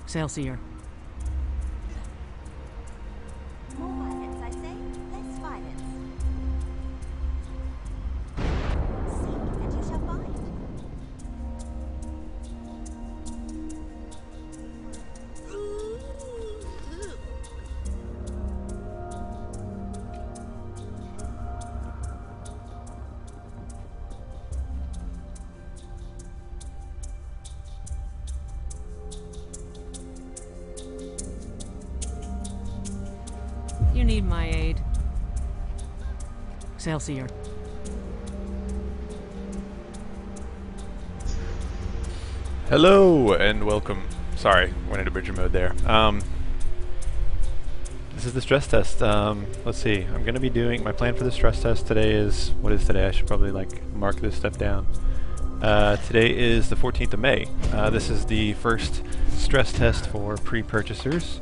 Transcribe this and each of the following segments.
Sailseer. More violence, I say. Less violence. Seek and you shall find. You need my aid. Sailseer. Hello and welcome. Sorry, went into bridger mode there. This is the stress test. Let's see. I'm going to be doing my plan for the stress test today is what is today? I should probably mark this stuff down. Today is the 14th of May. This is the first stress test for pre-purchasers.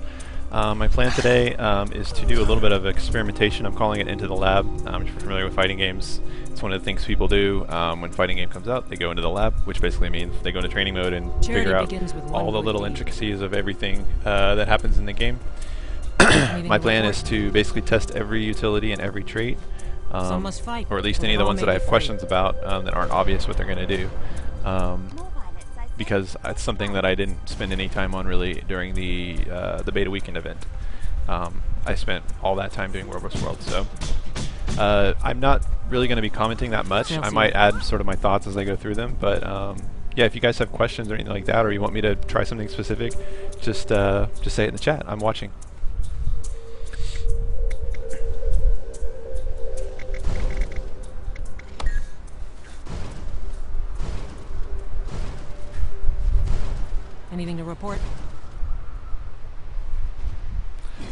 My plan today is to do a little bit of experimentation. I'm calling it Into the Lab. If you're familiar with fighting games, it's one of the things people do when a fighting game comes out. They go into the lab, which basically means they go into training mode and figure out all the little intricacies of everything that happens in the game. My plan is to basically test every utility and every trait, or at least any of the ones that I have questions about that aren't obvious what they're going to do. Because it's something that I didn't spend any time on really during the beta weekend event. I spent all that time doing World vs. World, so I'm not really going to be commenting that much. I might add sort of my thoughts as I go through them, but yeah, if you guys have questions or anything like that, or you want me to try something specific, just say it in the chat. I'm watching. Anything to report?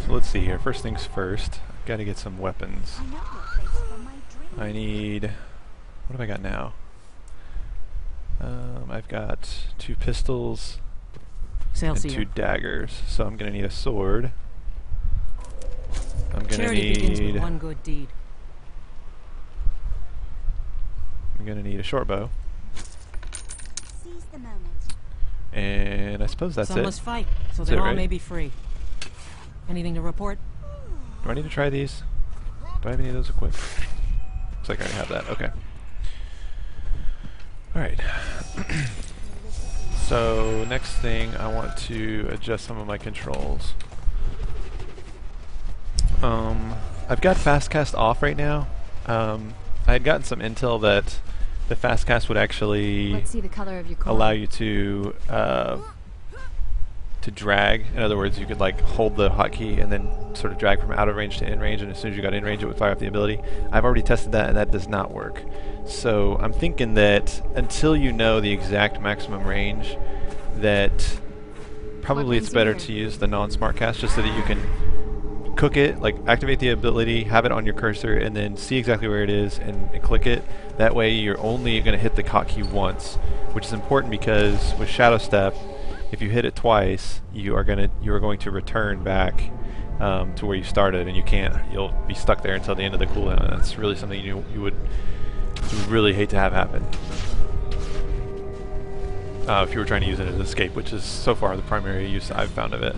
So let's see here. First things first. I've got to get some weapons. I need... What have I got now? I've got 2 pistols and 2 daggers. So I'm going to need a sword. I'm going to need... one good deed. I'm going to need a short bow. Seize the moment. And I suppose that's it. Some must fight, so that all may be free. Anything to report? Do I need to try these? Do I have any of those equipped? Looks like I already have that. Okay. Alright. So, next thing, I want to adjust some of my controls. I've got fastcast off right now. I had gotten some intel that the fastcast would actually Let's see the color of your coin. allow you to drag. In other words, you could hold the hotkey and then sort of drag from out of range to in range, and as soon as you got in range it would fire off the ability. I've already tested that and that does not work. So I'm thinking that until you know the exact maximum range, that probably it's better to use the non-smart cast just so that you can cook it, activate the ability, have it on your cursor, and then see exactly where it is and click it. That way you're only going to hit the hotkey once, which is important because with Shadow Step, if you hit it twice, you are going to return back to where you started, and you'll be stuck there until the end of the cooldown. And that's really something you would really hate to have happen. If you were trying to use it as escape, which is so far the primary use I've found of it.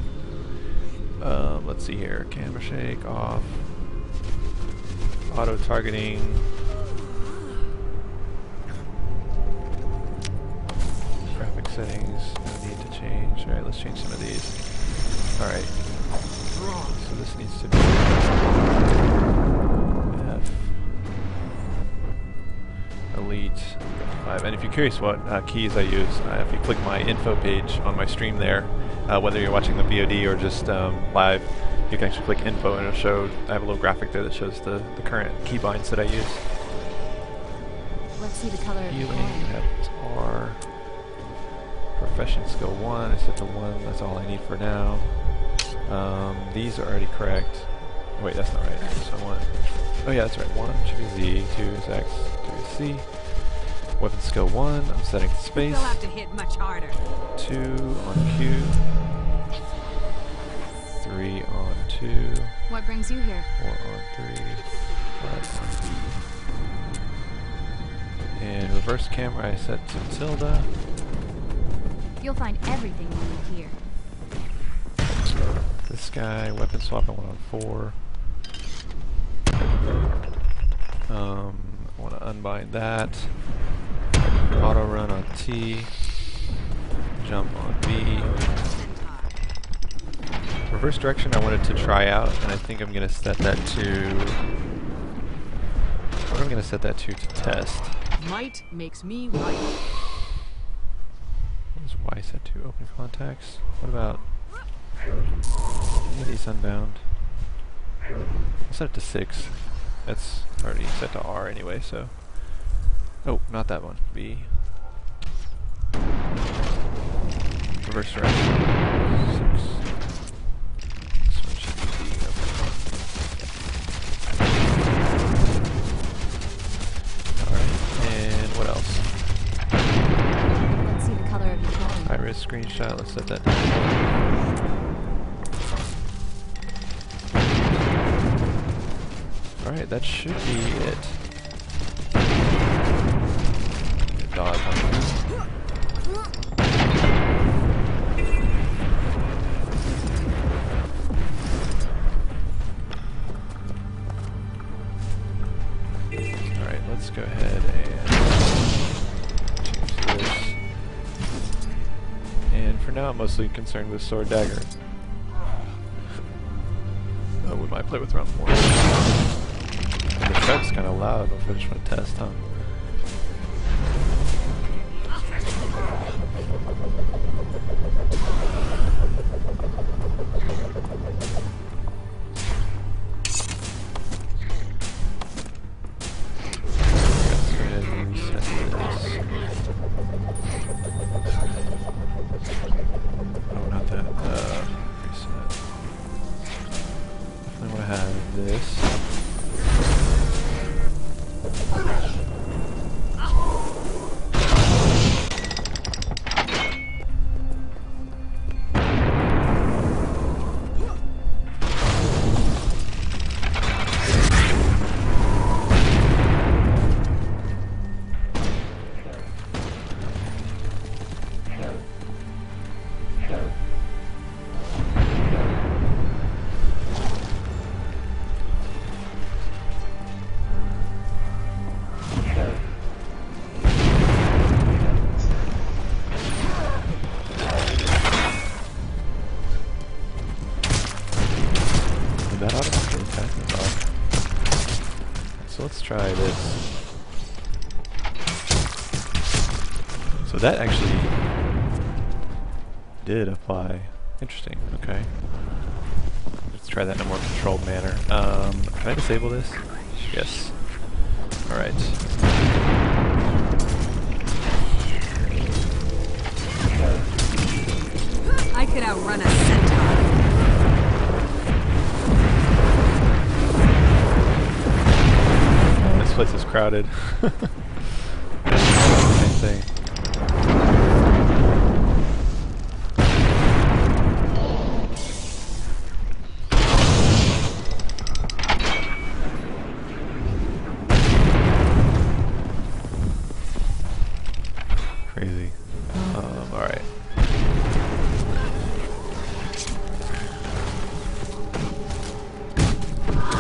Let's see here. Camera shake off. Auto targeting. Graphic settings. No need to change. Alright, let's change some of these. Alright. So this needs to be F. Elite 5. And if you're curious what keys I use, if you click my info page on my stream there, whether you're watching the VOD or just live, you can actually click info and it'll show, I have a little graphic there that shows the current keybinds that I use. Let's see the color of your Healing, coin. that's R. Profession skill 1, I set to 1, that's all I need for now. These are already correct. Wait, that's not right. So 1. Oh yeah, that's right. 1 should be Z, 2 is X, 2 is C. Weapon skill 1, I'm setting to space. You'll have to hit much harder. 2 on Q. 3 on 2. What brings you here? 4 on 3. 5 on B. And reverse camera I set to tilde. You'll find everything you need here. This guy, weapon swap, I want on 4. I want to unbind that. Auto run on T. Jump on B. Reverse direction I wanted to try out, and I think I'm going to set that to... What am I going to set that to test? Might makes me right. What is Y set to? Open contacts? What about... Any of these unbound? I'll set it to 6. That's already set to R anyway, so... Oh, not that one. B. Reverse direction. 6. This one should be D. Okay. Alright, and what else? Let's see the color of your phone. Iris screenshot, let's set that down. Alright, that should be it. Dodge on that. Alright, let's go ahead and change this. And for now I'm mostly concerned with sword dagger. Oh, we might play with round 4. And the tread's kind of loud, if I just want to test, huh? Let's go ahead and reset this. Oh, not that. Reset. Definitely want to have this. That automatically attack me, dog. So let's try this. So that actually did apply. Interesting. Okay. Let's try that in a more controlled manner. Can I disable this? Yes. All right. I could outrun a centaur. This place is crowded. Same thing. Crazy. All right.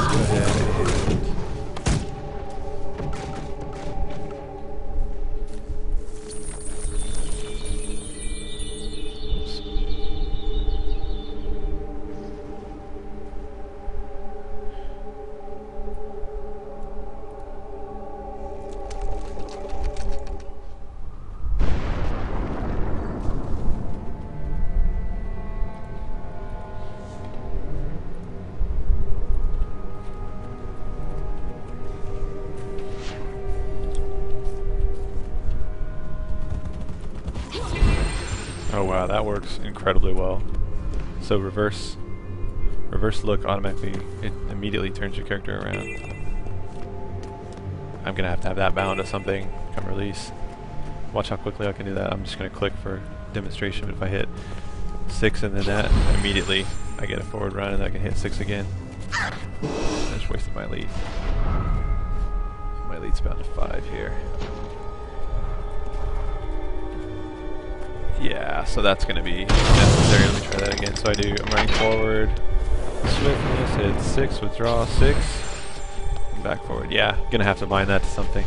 Let's go ahead and oh wow, that works incredibly well. So reverse look automatically, it immediately turns your character around. I'm gonna have to have that bound to something come release. Watch how quickly I can do that. I'm just gonna click for demonstration, but if I hit 6 and then that, immediately I get a forward run and I can hit 6 again. I just wasted my lead. My lead's bound to 5 here. Yeah, so that's going to be necessary. Let me try that again. So I'm running forward, swiftness, hit 6, withdraw 6, and back forward. Yeah, going to have to bind that to something.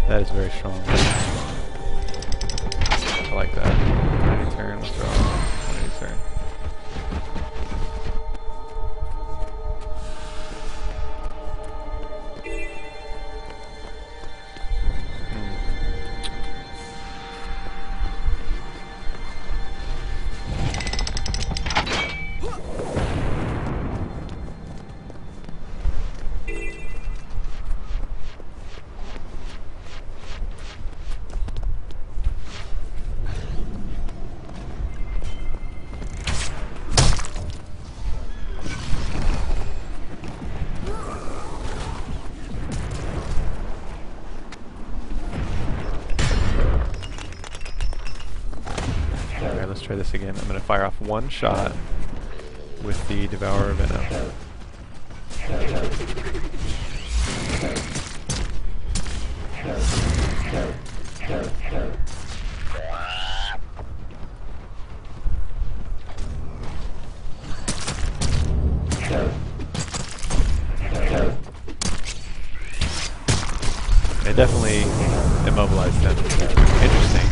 That is very strong. I like that. 90 turn, withdraw, 90 turn. Let's try this again. I'm going to fire off one shot with the Devourer Venom. It definitely immobilized them. Interesting.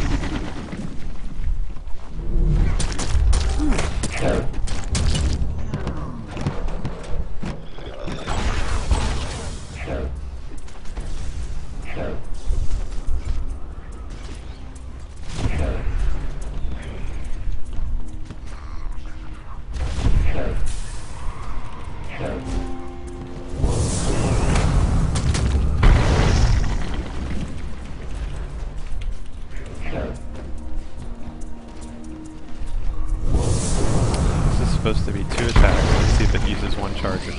Supposed to be 2 attacks. Let's see if it uses 1 charge or 2.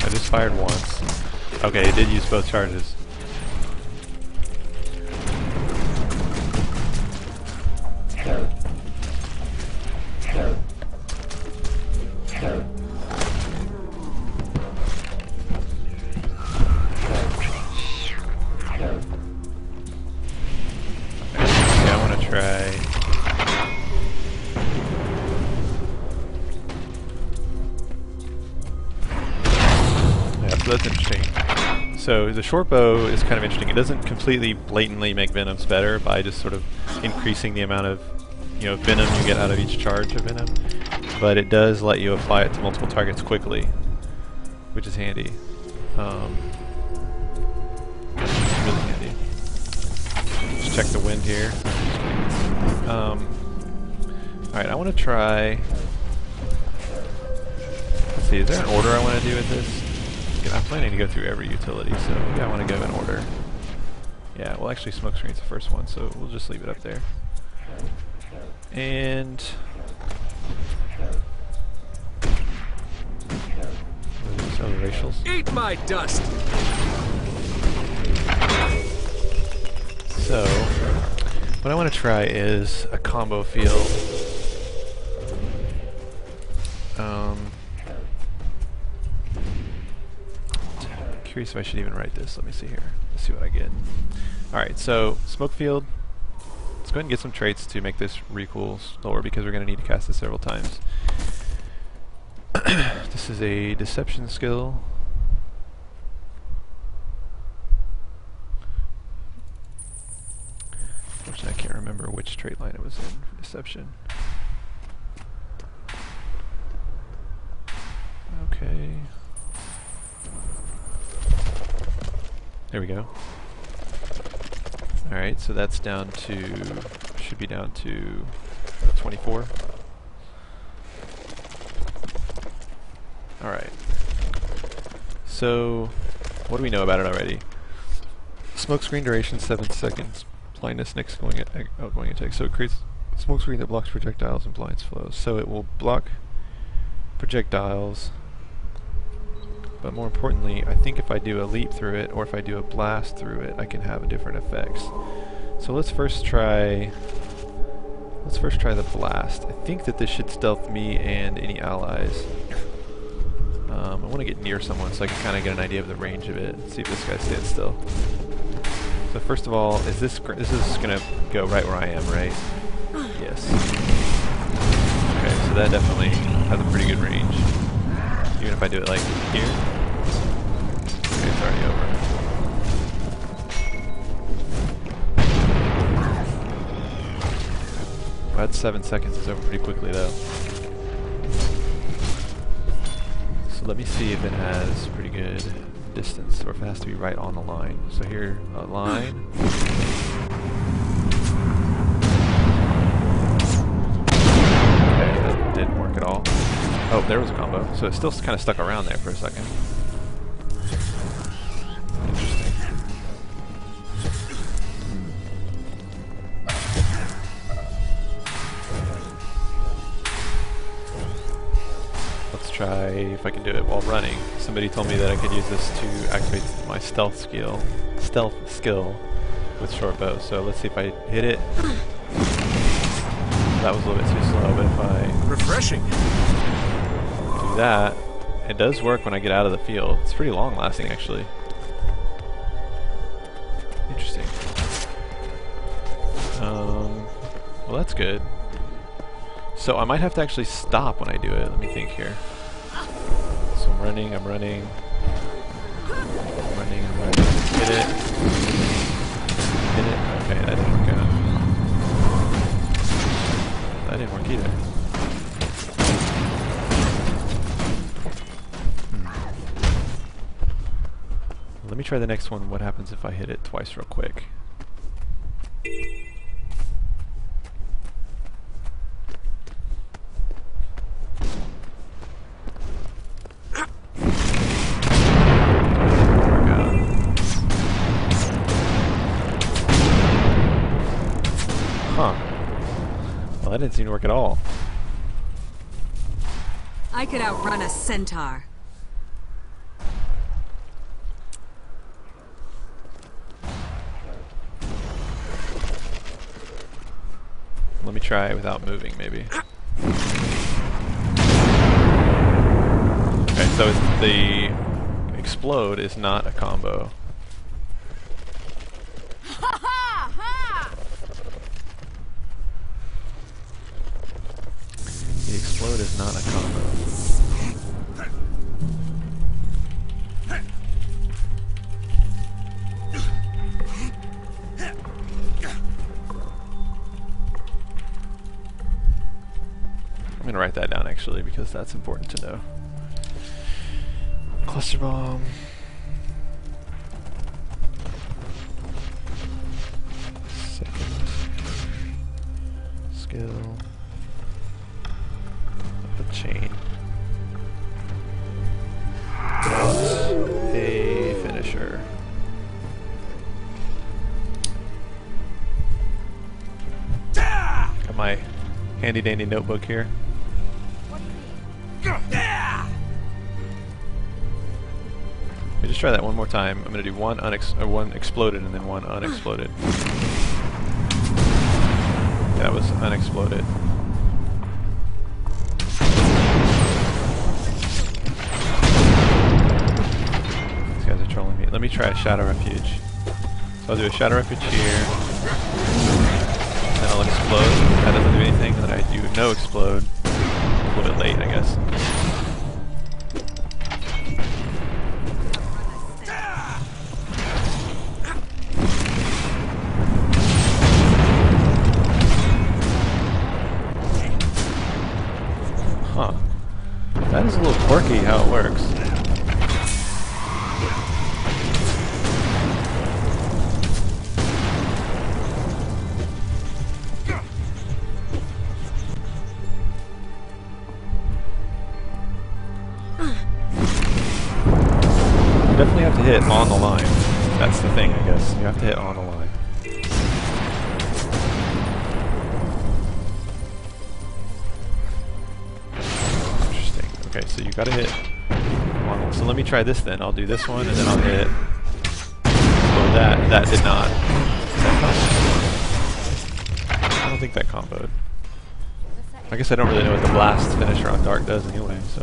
I just fired once. Okay, it did use both charges. That's interesting. So the short bow is kind of interesting. It doesn't completely blatantly make venoms better by just sort of increasing the amount of, venom you get out of each charge of venom, but it does let you apply it to multiple targets quickly, which is handy. Really handy. Just check the wind here. Alright, I want to try. Let's see, is there an order I want to do with this? I'm planning to go through every utility, so yeah, I want to go in order. Yeah, well actually Smokescreen's the first one, so we'll just leave it up there. And some racials. Eat my dust! So what I want to try is a combo field. Curious if I should even write this. Let me see here. Let's see what I get. Alright, so smoke field. Let's go ahead and get some traits to make this recool slower because we're going to need to cast this several times. This is a deception skill. Unfortunately, I can't remember which trait line it was in for deception. Okay. There we go. Alright, so that's down to, should be down to 24. Alright. So, what do we know about it already? Smokescreen duration 7 seconds. Blindness next outgoing attack. So it creates a smokescreen that blocks projectiles and blinds flows. So it will block projectiles. But more importantly, I think if I do a leap through it, or if I do a blast through it, I can have different effects. So let's first try Let's first try the blast. I think that this should stealth me and any allies. I want to get near someone so I can kind of get an idea of the range of it. See if this guy stands still. So first of all, is this is going to go right where I am, right? Yes. Okay, so that definitely has a pretty good range. Even if I do it like here. Okay, it's already over. Well, that's 7 seconds. It's over pretty quickly though. So let me see if it has pretty good distance, or if it has to be right on the line. So here, a line. Okay, that didn't work at all. Oh, there was a combo. So it's still kind of stuck around there for a second. Interesting. Let's try if I can do it while running. Somebody told me that I could use this to activate my stealth skill with short bow. So let's see if I hit it. That was a little bit too slow, but if I refreshing do that, it does work when I get out of the field. It's pretty long lasting actually. Interesting. Well, that's good. So I might have to actually stop when I do it. Let me think here. So I'm running. Hit it. Okay, that didn't work out. That didn't work either. Let me try the next one. What happens if I hit it twice real quick? Huh. Well, that didn't seem to work at all. I could outrun a centaur. Let me try it without moving, maybe. Okay, so the explode is not a combo. The explode is not a combo. I'm gonna write that down actually because that's important to know. Cluster bomb. Second skill. A chain. Not a finisher. Got my handy dandy notebook here. Let me just try that one more time. I'm going to do one exploded and then one unexploded. That was unexploded. These guys are trolling me. Let me try a Shadow Refuge. So I'll do a Shadow Refuge here. Then I'll explode. That doesn't do anything. And then I do no explode. A little bit late, I guess. Huh. That is a little quirky how it works. You definitely have to hit on the line. That's the thing, I guess. You have to hit on the line. Interesting. Okay, so you gotta hit on. So let me try this then. I'll do this one and then I'll hit. Oh, that did not. Did that combo? I don't think that comboed. I guess I don't really know what the blast finisher on Dark does anyway, so.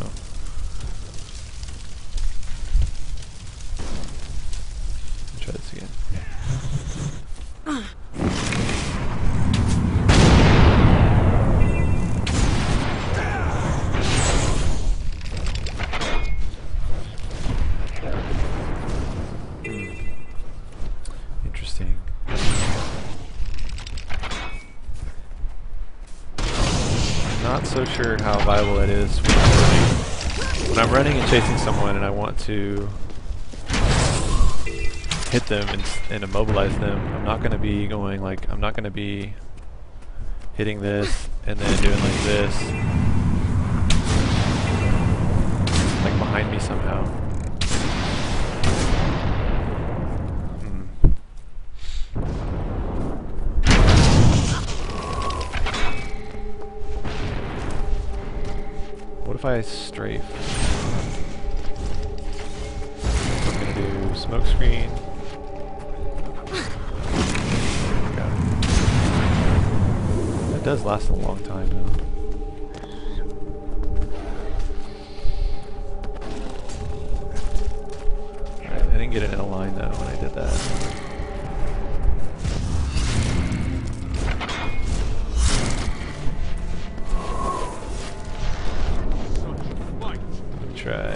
Let's try this again. Interesting. Not so sure how viable that is when I'm running and chasing someone and I want to hit them and immobilize them. I'm not going to be going like, I'm not going to be hitting this and then doing like this, like behind me somehow. What if I strafe? I'm gonna do smoke screen. That does last a long time though. Alright, I didn't get it in a line though when I did that. Try.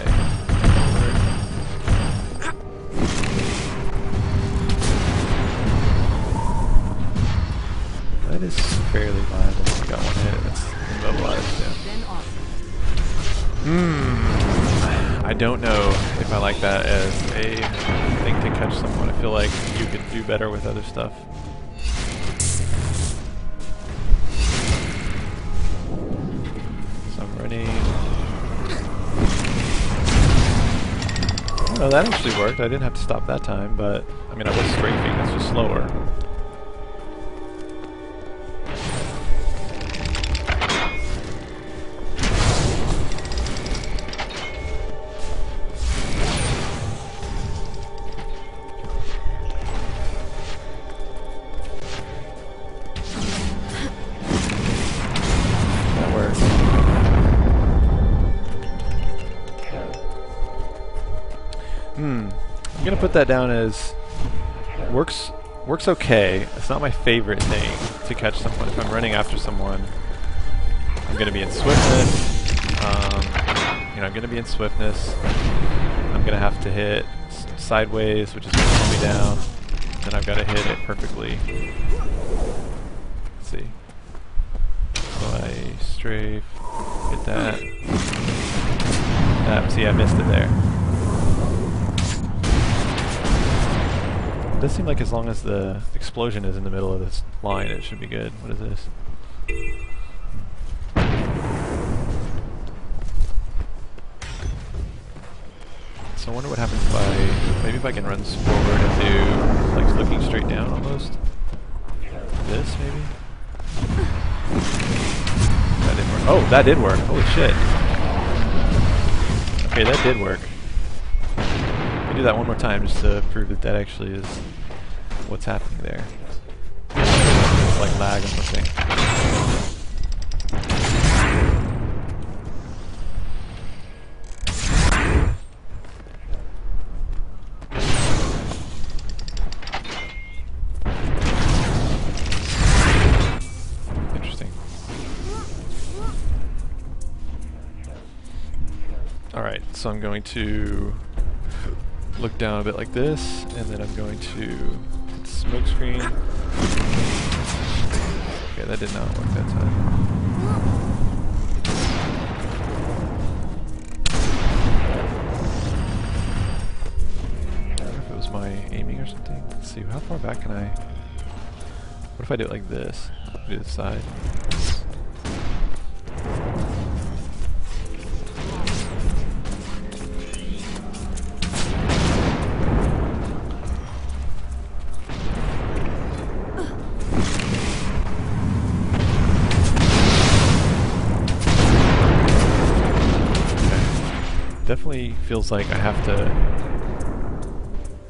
That is fairly viable. Got one hit. That's immobilized. Yeah. I don't know if I like that as a thing to catch someone. I feel like you could do better with other stuff. So I'm running. Oh, that actually worked. I didn't have to stop that time, but I mean, I was strafing. That's just slower. That worked. I'm gonna put that down as works okay. It's not my favorite thing to catch someone. If I'm running after someone, I'm gonna be in swiftness. I'm gonna be in swiftness. I'm gonna have to hit sideways, which is gonna slow me down. Then I've got to hit it perfectly. Let's see. So I strafe, hit that. See, I missed it there. It does seem like as long as the explosion is in the middle of this line, it should be good. What is this? So I wonder what happens if maybe if I can run forward and do, like, looking straight down almost. This, maybe? That didn't work. Oh, that did work. Holy shit. Okay, that did work. I'll do that one more time just to prove that that actually is what's happening there. It's like lag or something. Interesting. Alright, so I'm going to look down a bit like this, and then I'm going to hit smoke screen. Okay, that did not work that time. I don't know if it was my aiming or something. Let's see, how far back can I... What if I do it like this? Do this side. Definitely feels like I have to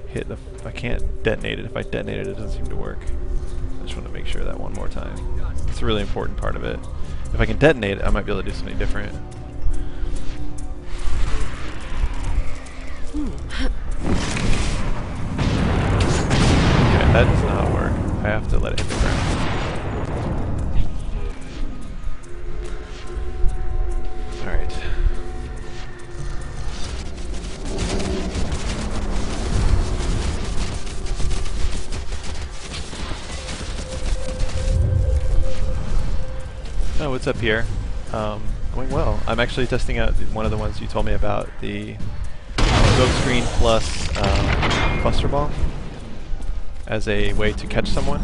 hit the... I can't detonate it. If I detonate it, it doesn't seem to work. I just want to make sure that one more time. It's a really important part of it. If I can detonate it, I might be able to do something different. Okay, that does not work. I have to let it hit the ground. Alright. Oh, what's up here? Going well. I'm actually testing out one of the ones you told me about, the smoke screen plus cluster bomb as a way to catch someone.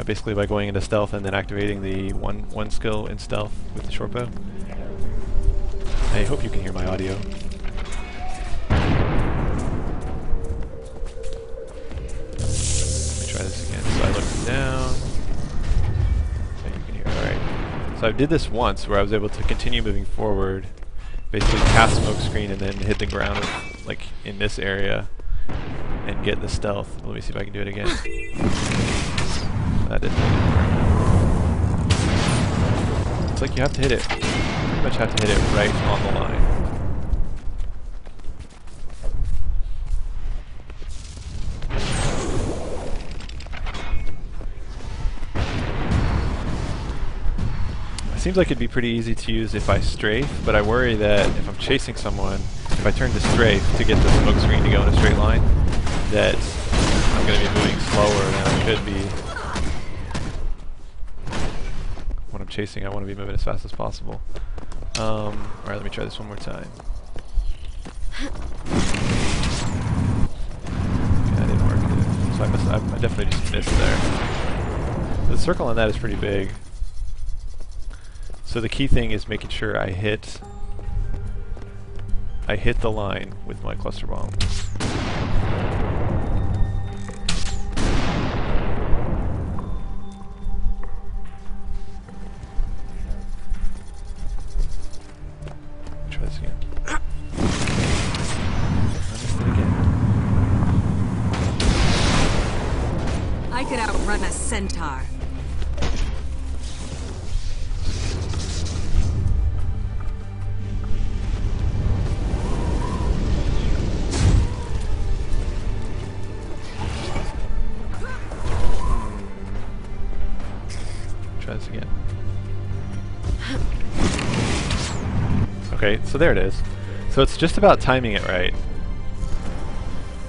Basically by going into stealth and then activating the one skill in stealth with the short bow. I hope you can hear my audio. Let me try this again. So I looked down. You can hear. Alright. So I did this once where I was able to continue moving forward, basically cast smoke screen and then hit the ground like in this area and get the stealth. Let me see if I can do it again. That didn't work. It's like you have to hit it. Pretty much have to hit it right on the line. It seems like it'd be pretty easy to use if I strafe, but I worry that if I'm chasing someone, if I turn to strafe to get the smoke screen to go in a straight line, that I'm going to be moving slower than I should be. When I'm chasing, I want to be moving as fast as possible. Alright, let me try this one more time. Okay, that didn't work. So I definitely just missed there. The circle on that is pretty big. So the key thing is making sure I hit the line with my cluster bomb. Try this again. I missed it again. I could outrun a centaur. Try this again. Okay, so there it is. So it's just about timing it right.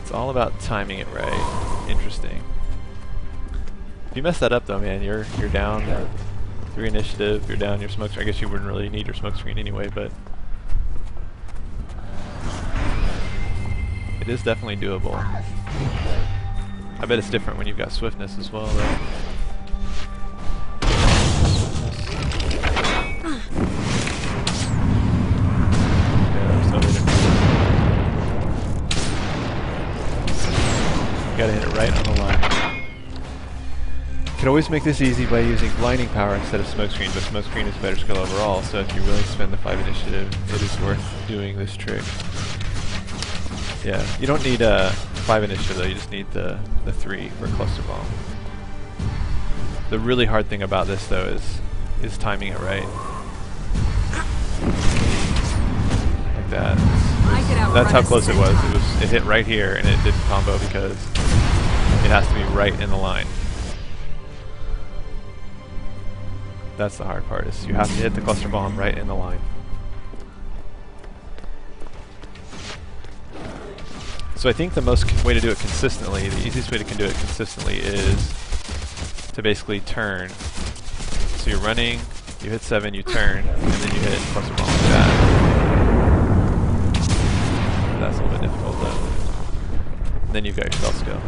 It's all about timing it right. Interesting. If you mess that up though, man, you're down 3 initiative, you're down your smoke screen. I guess you wouldn't really need your smoke screen anyway, but it is definitely doable. I bet it's different when you've got swiftness as well though. Gotta hit it right on the line. You can always make this easy by using blinding power instead of smokescreen, but smokescreen is a better skill overall, so if you're willing to spend the 5 initiative, it is worth doing this trick. Yeah, you don't need 5 initiative though, you just need the 3 for cluster bomb. The really hard thing about this though is timing it right. Like that. That's how close it was. It hit right here and it didn't combo because it has to be right in the line. That's the hard part, is you have to hit the cluster bomb right in the line. So I think the most way to do it consistently, the easiest way to do it consistently is to basically turn. So you're running, you hit 7, you turn, and then you hit cluster bomb like that. That's a little bit difficult though. And then you've got your stealth skill.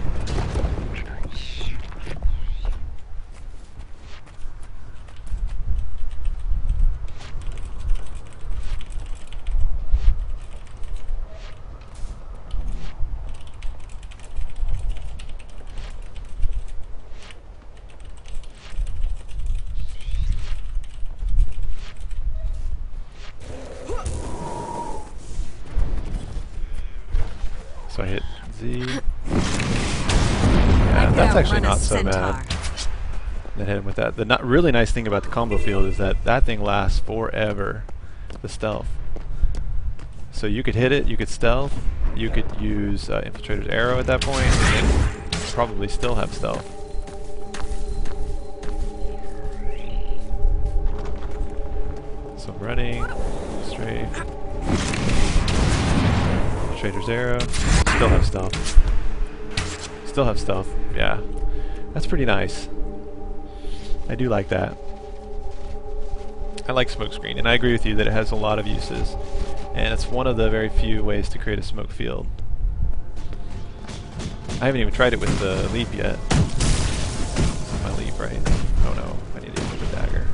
So I hit Z. Yeah, that's actually not so bad. then hit him with that. The really nice thing about the combo field is that that thing lasts forever, the stealth. So you could hit it, you could stealth, you could use Infiltrator's Arrow at that point, and probably still have stealth. So I'm running, strafe, Infiltrator's Arrow, still have stealth. Still have stealth, yeah. That's pretty nice. I do like that. I like Smokescreen, and I agree with you that it has a lot of uses. And it's one of the very few ways to create a smoke field. I haven't even tried it with the leap yet. This is my leap, right? Oh no, I need to use the dagger.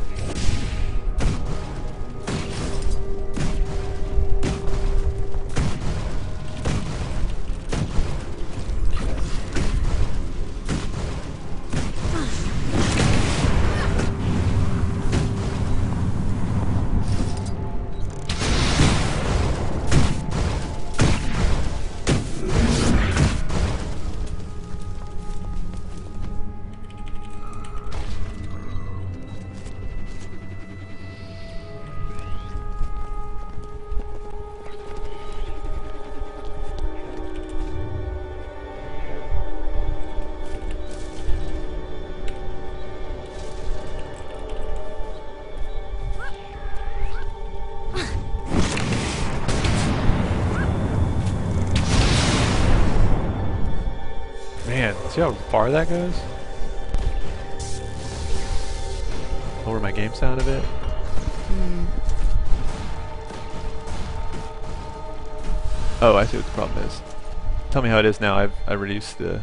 Man, see how far that goes? Lower my game sound a bit. Oh, I see what the problem is. Tell me how it is now. I've reduced the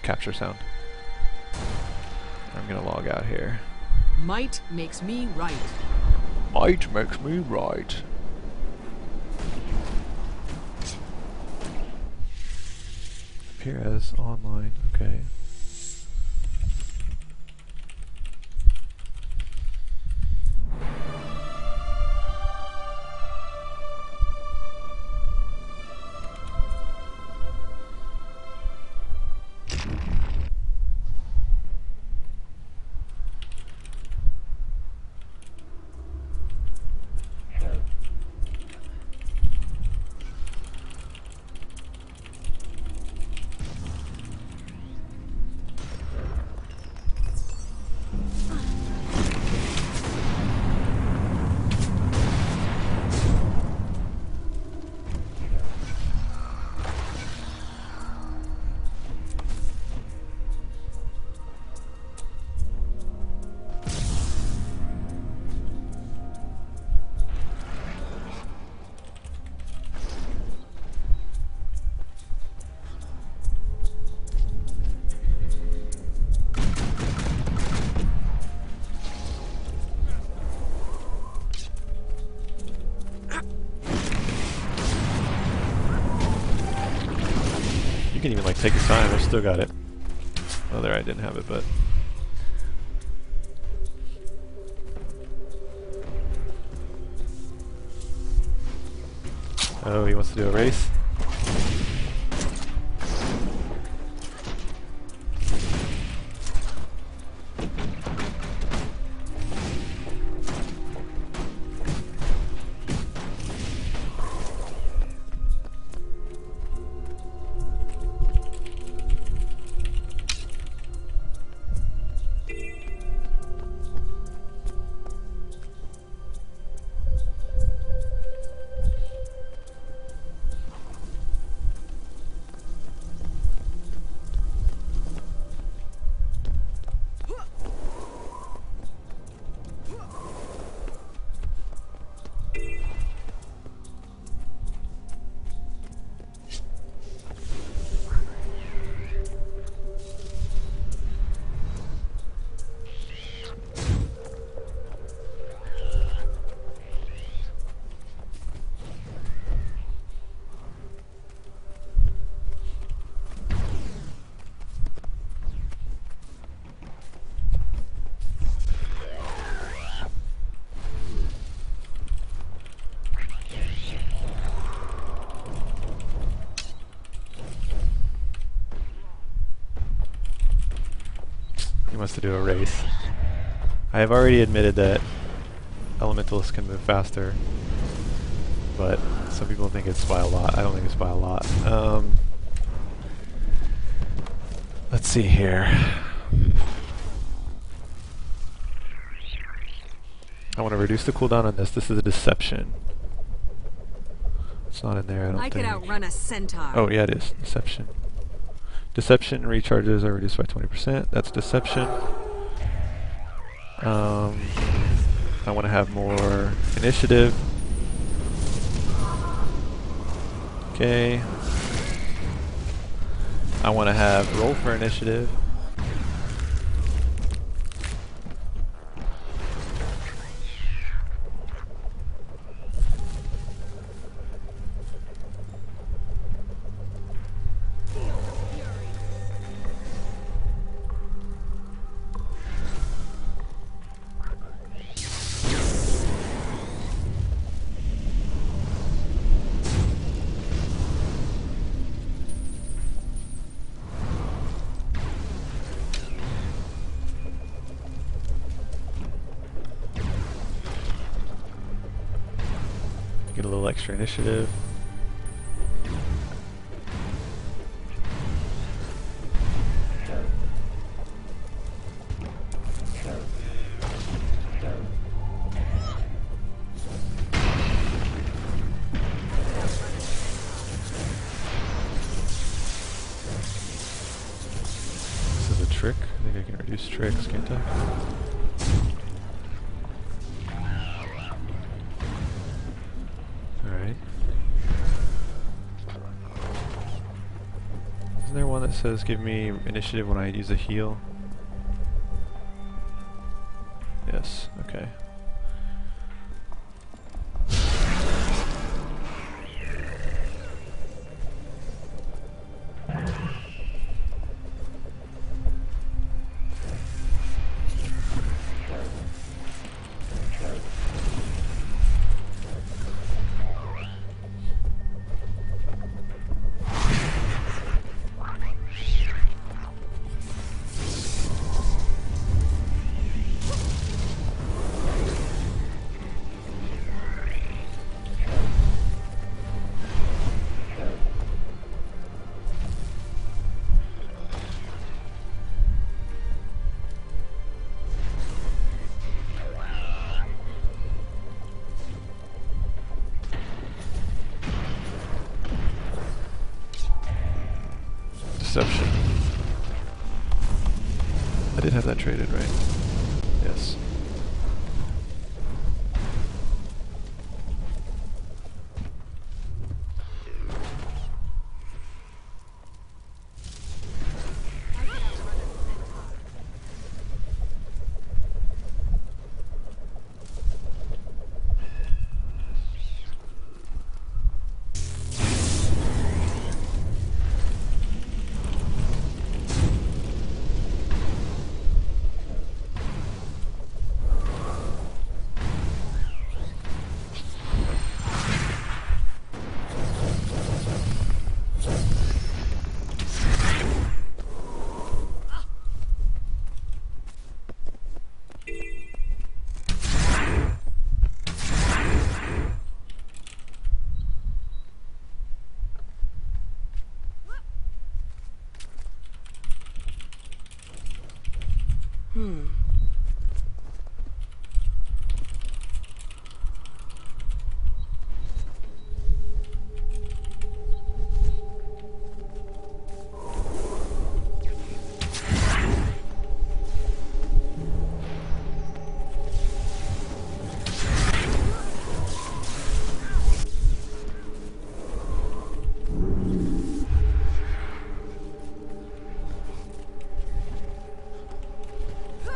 capture sound. I'm gonna log out here. Might makes me right. Might makes me right. Appear as online, okay. You can even like take your time, I still got it. Oh, there, I didn't have it, but... Oh, he wants to do a race? He wants to do a race. I have already admitted that elementals can move faster, but some people think it's by a lot. I don't think it's by a lot. Let's see here. I want to reduce the cooldown on this. This is a deception. It's not in there, I don't think. I could outrun a centaur. Oh, yeah, it is. Deception. Deception recharges are reduced by 20%. That's deception. I want to have more initiative. Okay. I want to have roll for initiative. Get a little extra initiative. This is a trick. I think I can reduce tricks, can't I? Alright. Isn't there one that says give me initiative when I use a heal? Yes, okay. Deception. I did have that traded, right? Yes.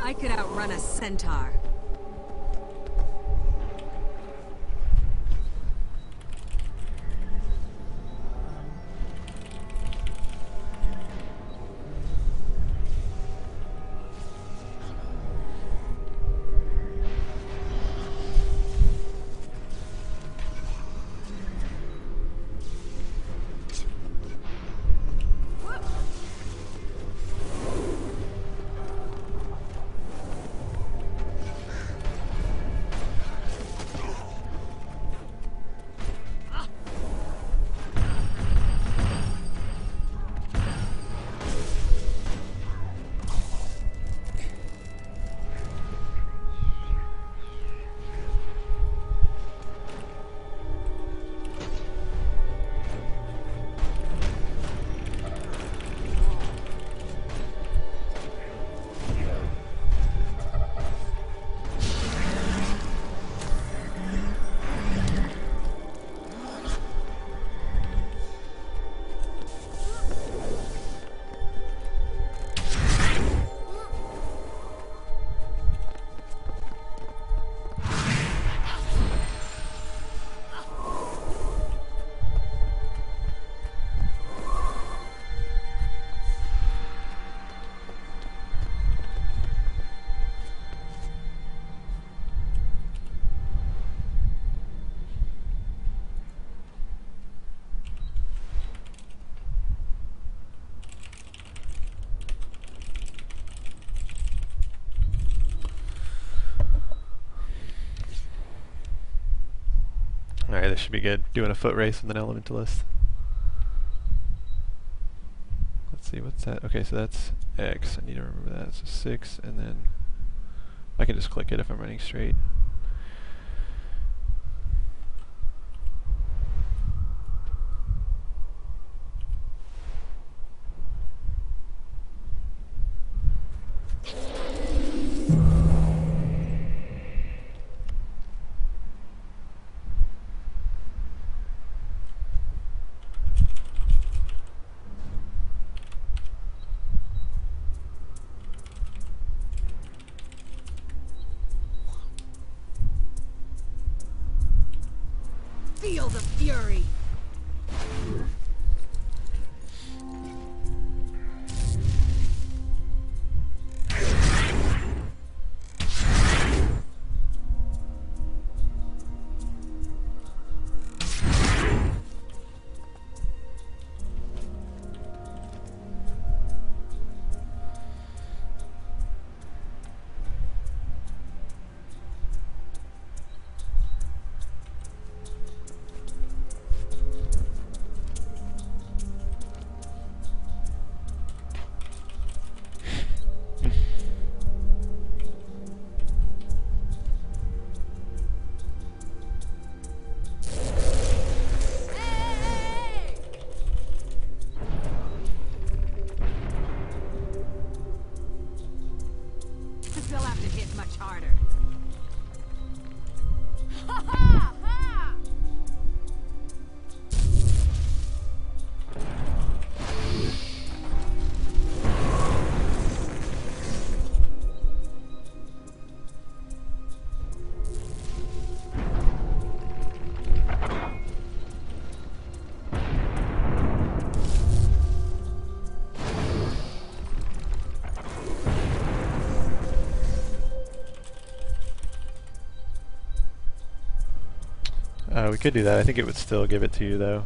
I could outrun a centaur. Alright, this should be good. Doing a foot race with an elementalist. Let's see, what's that? Okay, so that's X. I need to remember that. So 6, and then I can just click it if I'm running straight. Feel the fury. They'll have to hit much harder. Ha ha ha! We could do that. I think it would still give it to you though.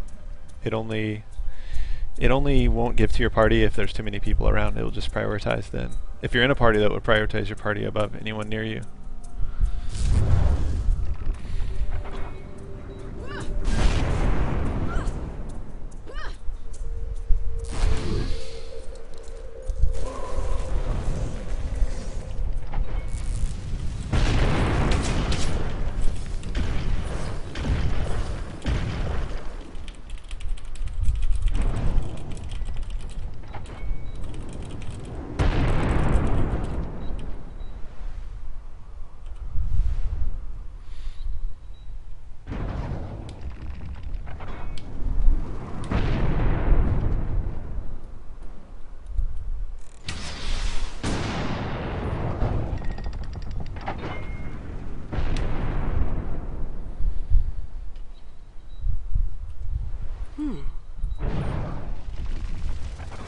It only won't give to your party if there's too many people around. It'll just prioritize then. If you're in a party, that would prioritize your party above anyone near you.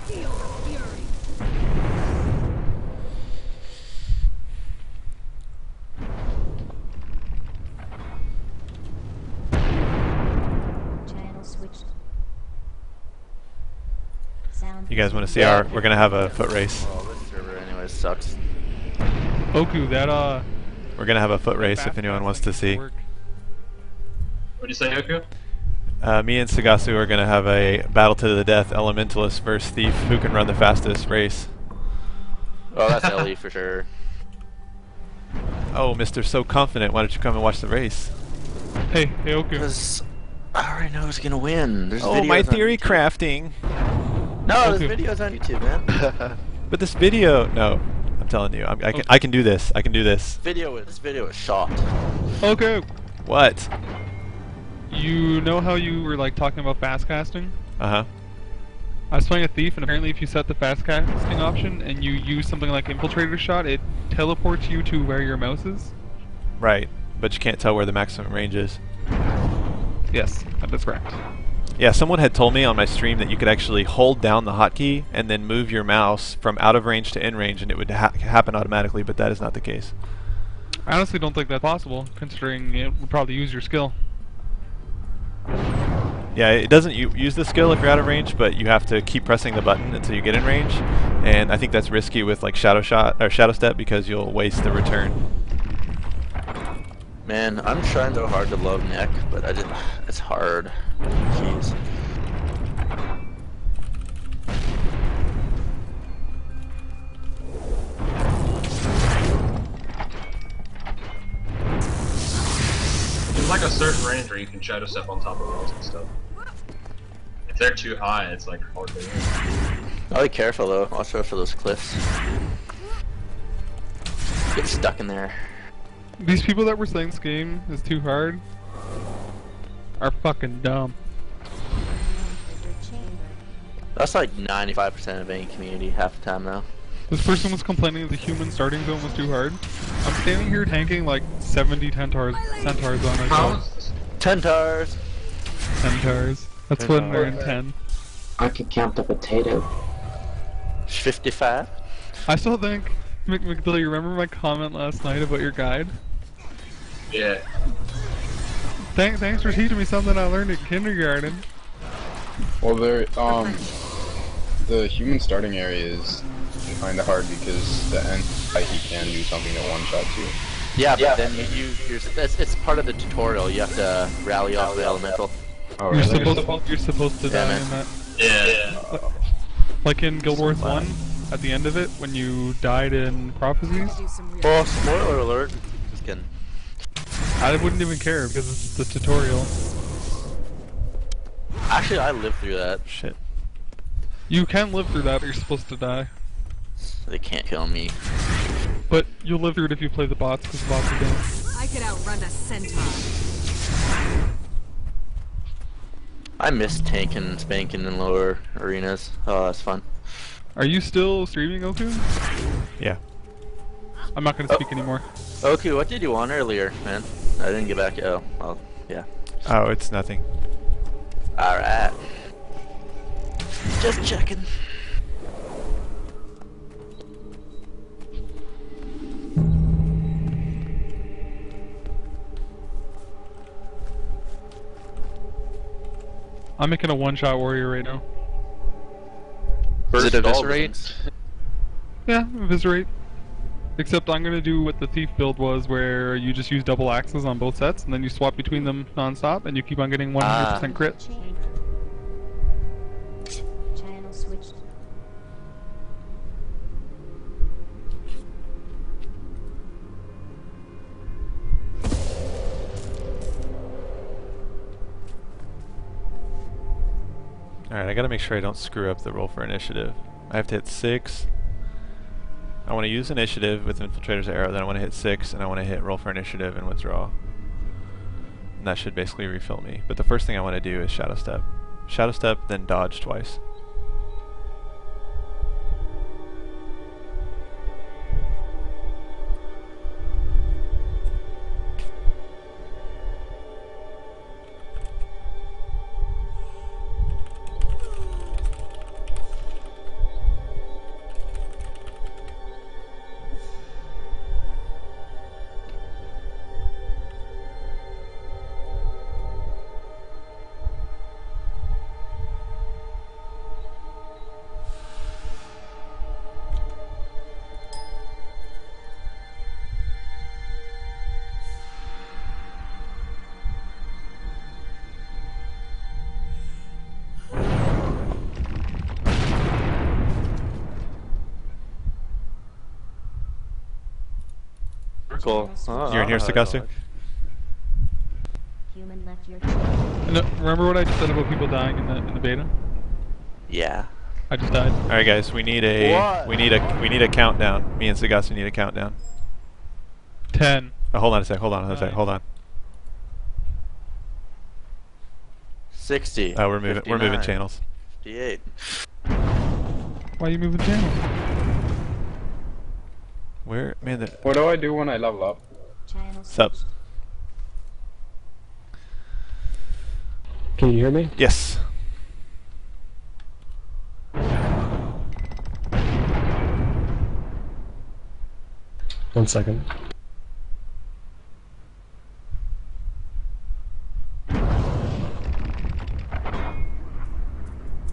Feel the fury. Channel switched. Sound. You guys want to see our? We're gonna have a foot race. Well, this server anyway sucks. Oku, that We're gonna have a foot race if anyone wants to see. work. What'd you say, Oku? Me and Sagasu are gonna have a battle to the death, elementalist versus thief. Who can run the fastest race? Oh, that's Ellie for sure. Oh, Mr. So Confident, why don't you come and watch the race? Hey Oku. Because I already know who's gonna win. There's Oh, videos my on theory YouTube. crafting. No, there's Oku. videos on YouTube, man. But this video, no, I'm telling you, I can do this. I can do this. This video is shot. Okay. What? You know how you were like talking about fast casting? Uh-huh. I was playing a thief, and apparently if you set the fast casting option and you use something like infiltrator shot, it teleports you to where your mouse is. Right, but you can't tell where the maximum range is. Yes, that's correct. Yeah, someone had told me on my stream that you could actually hold down the hotkey and then move your mouse from out of range to in range, and it would happen automatically, but that is not the case. I honestly don't think that's possible, considering it would probably use your skill. Yeah, it doesn't use the skill if you're out of range, but you have to keep pressing the button until you get in range, and I think that's risky with like shadow shot or shadow step because you'll waste the return. Man, I'm trying so hard to love Neck, but it's hard. Jeez. There's like a certain range where you can shadow step on top of walls and stuff. If they're too high, it's like hard to win. Oh, be careful though. Watch out for those cliffs. Get stuck in there. These people that were saying this game is too hard are fucking dumb. That's like 95% of any community half the time now. This person was complaining the human starting zone was too hard. I'm standing here tanking like 70 centaurs on How myself. is 10 tars. Centaurs. That's when they're in 10. I could count the potato. 55. I still think, McDill, you remember my comment last night about your guide? Yeah. Thanks for teaching me something I learned in kindergarten. Well, the human starting area is kind of hard because the end he can do something to one-shot you. Yeah, but then it's part of the tutorial. You have to rally off the elemental. Oh, You're really? supposed to die man. in that. Yeah. Like in Guild Wars 1, at the end of it, when you died in Prophecies, Do some real Oh, spoiler alert. Just kidding. I wouldn't even care because it's the tutorial. Actually, I lived through that. Shit. You can live through that, but you're supposed to die. They can't kill me. But you'll live through it if you play the bots, because the bots are dumb. I could outrun a centaur. I miss tanking and spanking in lower arenas. Oh, that's fun. Are you still streaming, Oku? Yeah. I'm not gonna speak anymore. Okay, what did you want earlier, man? I didn't get back. Oh, well, yeah. Oh, it's nothing. Alright. Just checking. I'm making a one-shot warrior right now. Is it Burst eviscerate? Yeah, eviscerate. Except I'm gonna do what the thief build was, where you just use double axes on both sets, and then you swap between them non-stop, and you keep on getting 100% crit. Channel switched. Alright, I gotta make sure I don't screw up the roll for initiative. I have to hit 6. I want to use initiative with Infiltrator's Arrow, then I want to hit 6, and I want to hit roll for initiative and withdraw. And that should basically refill me. But the first thing I want to do is Shadow Step. Shadow Step, then dodge twice. Cool. You're in here, Sagasu? Human left your No, remember what I just said about people dying in the beta? Yeah. I just died. Alright guys, we need a we need a countdown. Me and Sagasu need a countdown. 10. Oh, hold on a sec, hold on. 60. Oh, we're moving channels. 58. Why are you moving channels? Where, man, What do I do when I level up? channel Sup? switched. Can you hear me? Yes. One second.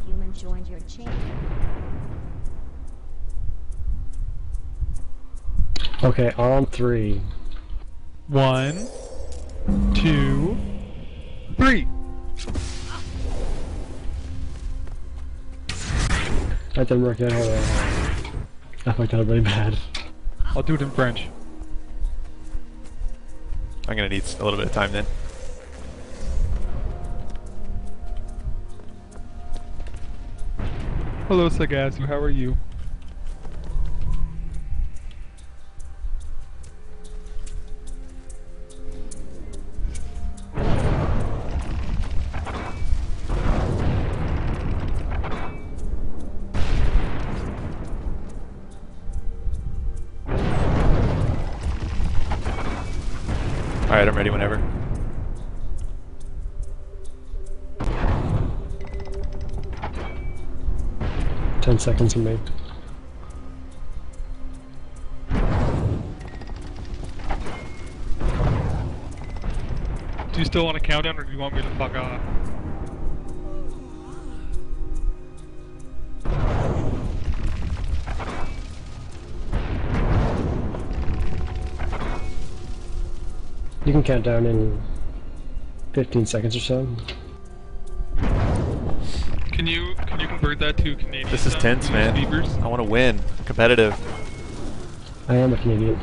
Human joined your chain. Okay, on 3. 1, 2, 3. That didn't work out. Hold on. I fucked up really bad. I'll do it in French. I'm gonna need a little bit of time then. Hello, Sagasu. How are you? Alright, I'm ready whenever. Ten seconds for me. Do you still want a countdown, or do you want me to fuck off? You can count down in 15 seconds or so. Can you convert that to Canadian? This is tense, man. Beavers? I want to win. Competitive. I am a Canadian.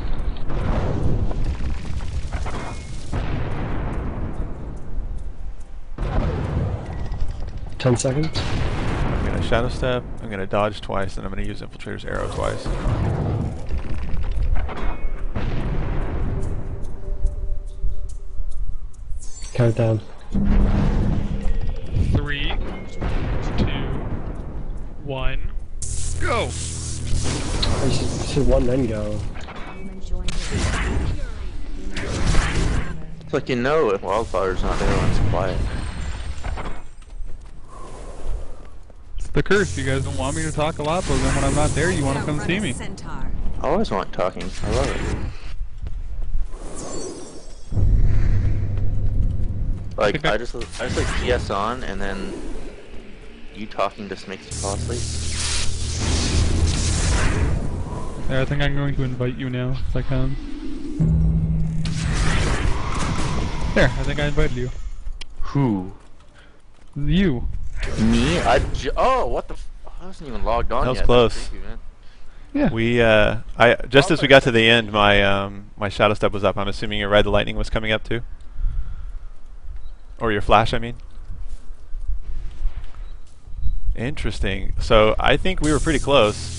Ten seconds. I'm gonna Shadow Step, I'm gonna dodge twice, and I'm gonna use Infiltrator's Arrow twice. Count down. 3, 2, 1, go! I should one then go. It's like, you know, if Wildfire's not there when it's quiet. It's the curse. You guys don't want me to talk a lot, but then when I'm not there, you want to come see me. Centaur. I always want talking. I love it. Like, I just like PS on, and then you talking just makes me fall asleep. Yeah, I think I'm going to invite you now, if I can. There, I think I invited you. Who? You. Me? Oh, what the I wasn't even logged on That was yet. close. That's creepy, man. Yeah. We, just as we got to the end, my, my Shadow Step was up. I'm assuming your Ride the Lightning was coming up too? Or your Flash, I mean? Interesting. So, I think we were pretty close.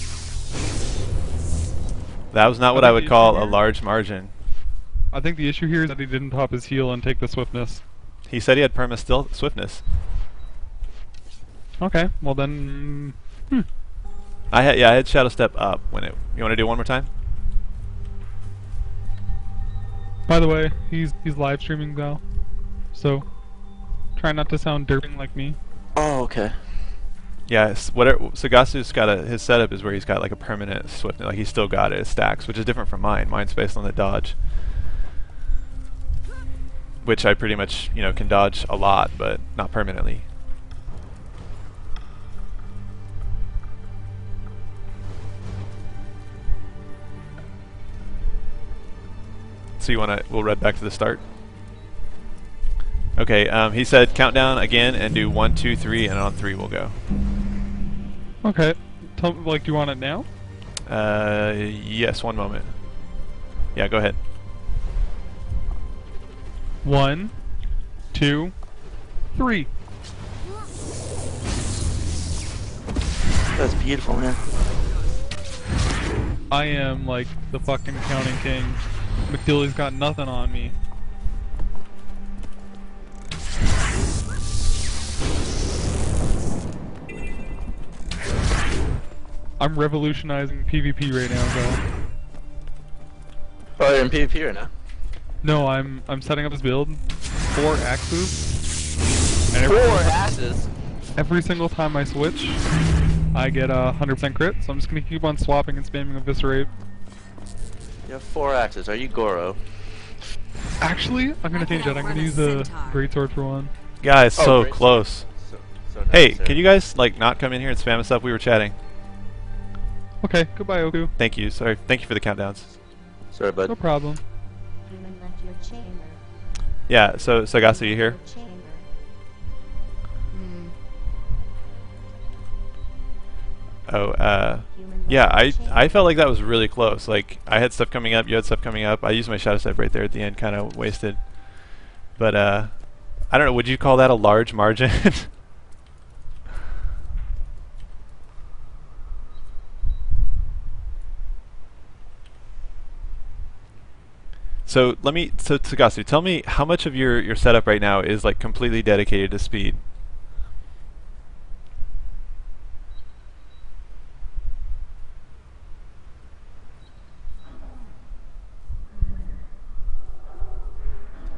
That was not what I would call a large margin. I think the issue here is that he didn't pop his heal and take the swiftness. He said he had perma swiftness. Okay, well then... I had Shadow Step up when it... You want to do it one more time? By the way, he's live streaming now, so try not to sound derping like me. Oh, okay. Yeah, Sagasu's got his setup is where he's got like a permanent swiftness, like he's still got it, it stacks, which is different from mine. Mine's based on the dodge. Which I pretty much, you know, can dodge a lot, but not permanently. So we'll read back to the start? Okay, he said countdown again and do 1, 2, 3, and on 3 we'll go. Okay. Do you want it now? Yes, one moment. Yeah, go ahead. 1, 2, 3. That's beautiful, man. I am like the fucking counting king. McDilly's got nothing on me. I'm revolutionizing PvP right now, though. Oh, you're in PvP right now? No, I'm setting up this build. 4 axes. And 4 axes? Every single time I switch, I get a 100% crit, so I'm just gonna keep on swapping and spamming Eviscerate. You have 4 axes. Are you Goro? Actually, I'm gonna change that. I'm gonna use a greatsword for one. Guys, so great. close. So Hey, necessary. can you guys like not come in here and spam us up? We were chatting. Okay, goodbye, Oku. Thank you. Sorry. Thank you for the countdowns. Sorry, bud. No problem. Human left your chamber. Yeah, so Sagasu, you here? Chamber. Oh, yeah, I felt like that was really close. Like, I had stuff coming up, you had stuff coming up. I used my shadow step right there at the end, kind of wasted. But, I don't know, would you call that a large margin? So Tsagasu, tell me how much of your setup right now is like completely dedicated to speed?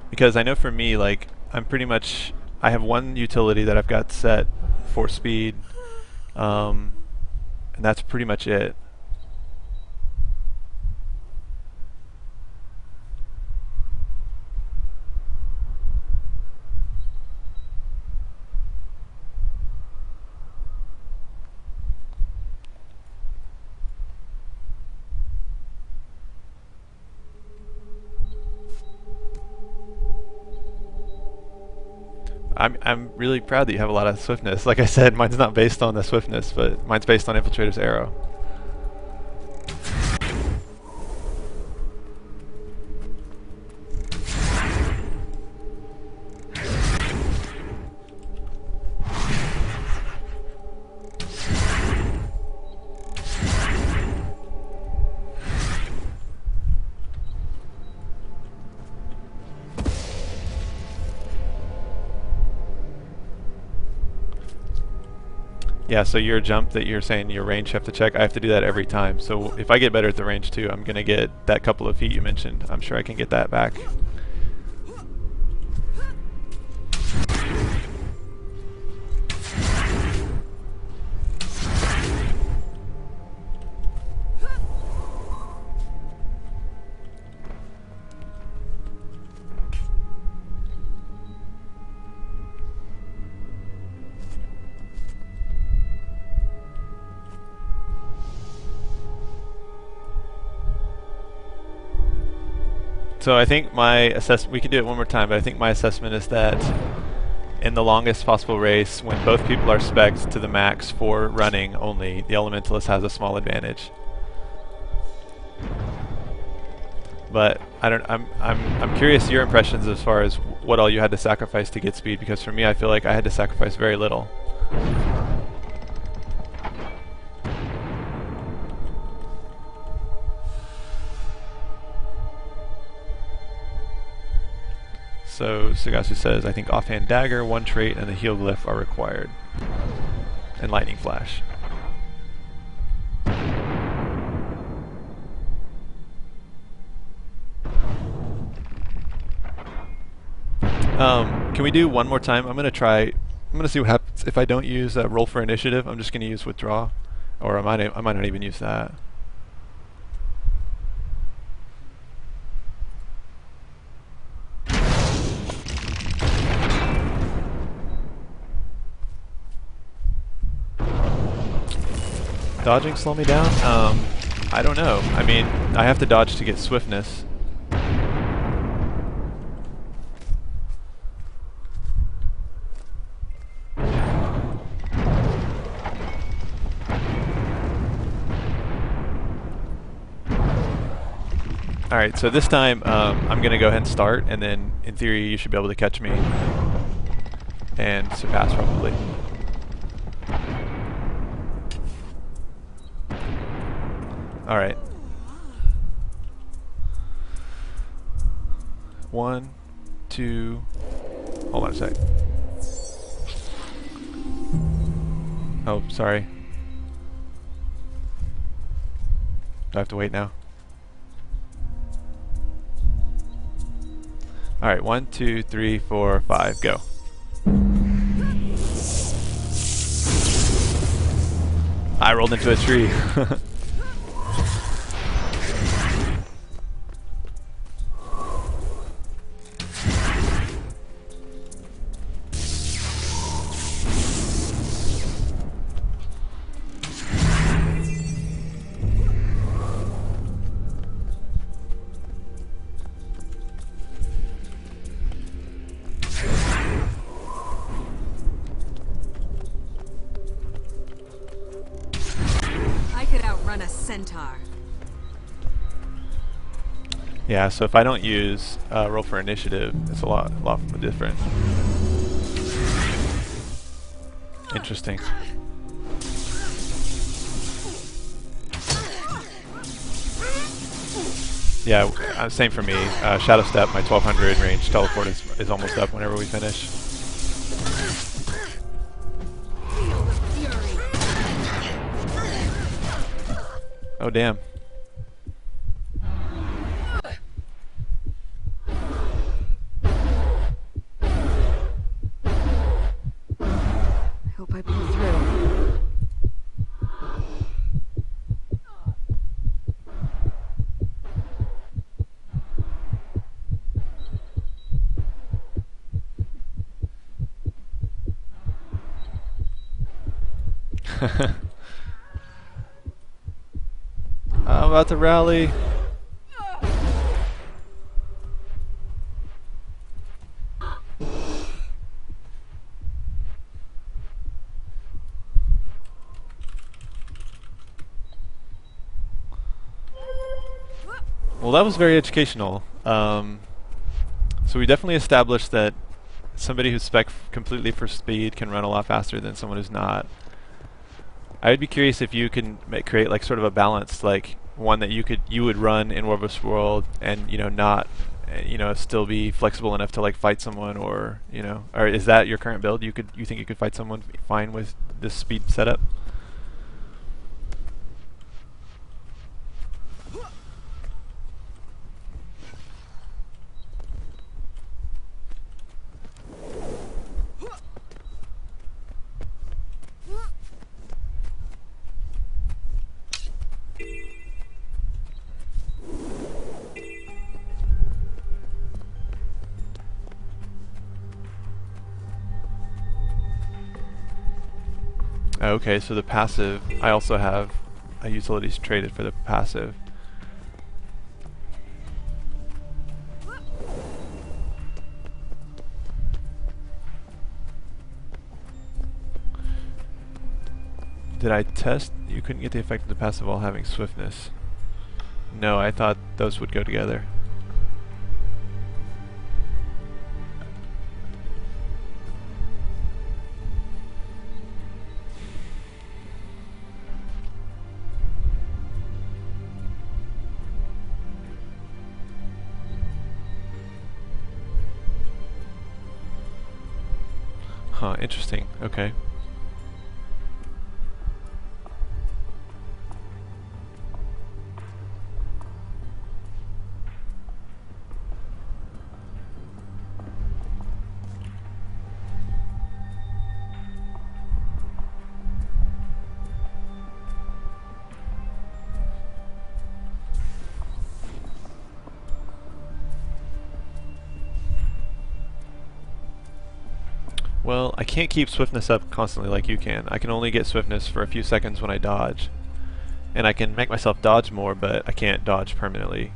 Because I know for me, like, I'm pretty much, I have one utility that I've got set for speed, and that's pretty much it. I'm really proud that you have a lot of swiftness. Like I said, mine's not based on the swiftness, but mine's based on Infiltrator's arrow. Yeah, so your jump that you're saying your range you have to check, I have to do that every time. So if I get better at the range too, I'm going to get that couple of feet you mentioned. I'm sure I can get that back. So I think my assessment, we can do it one more time, but I think my assessment is that in the longest possible race, when both people are spec'd to the max for running only, the Elementalist has a small advantage. But I don't, I'm curious your impressions as far as what all you had to sacrifice to get speed, because for me I feel like I had to sacrifice very little. So Sagasu says, I think offhand dagger, one trait, and the heal glyph are required. And lightning flash. Can we do one more time? I'm gonna see what happens if I don't use roll for initiative. I'm just gonna use withdraw, or I might not even use that. Dodging slow me down? I don't know. I mean, I have to dodge to get swiftness. Alright, so this time I'm going to go ahead and start, and then in theory you should be able to catch me and surpass probably. Alright. 1, 2, hold on a sec. Oh, sorry. Do I have to wait now? Alright, 1, 2, 3, 4, 5, go. I rolled into a tree. Yeah, so if I don't use roll for initiative, it's a lot different. Interesting. Yeah, same for me. Shadow Step, my 1200 range teleport is almost up whenever we finish. Oh damn. I hope I pull through. I'm about to rally. Well, that was very educational. So we definitely established that somebody who's spec completely for speed can run a lot faster than someone who's not. I would be curious if you can create like sort of a balance, like one that you would run in War vs. World and not still be flexible enough to like fight someone, or or is that your current build? You think you could fight someone fine with this speed setup? Okay, so the passive, I also have utilities traded for the passive. Did I test? You couldn't get the effect of the passive while having swiftness. No, I thought those would go together. Huh, interesting. Okay. Well, I can't keep swiftness up constantly like you can. I can only get swiftness for a few seconds when I dodge. And I can make myself dodge more, but I can't dodge permanently.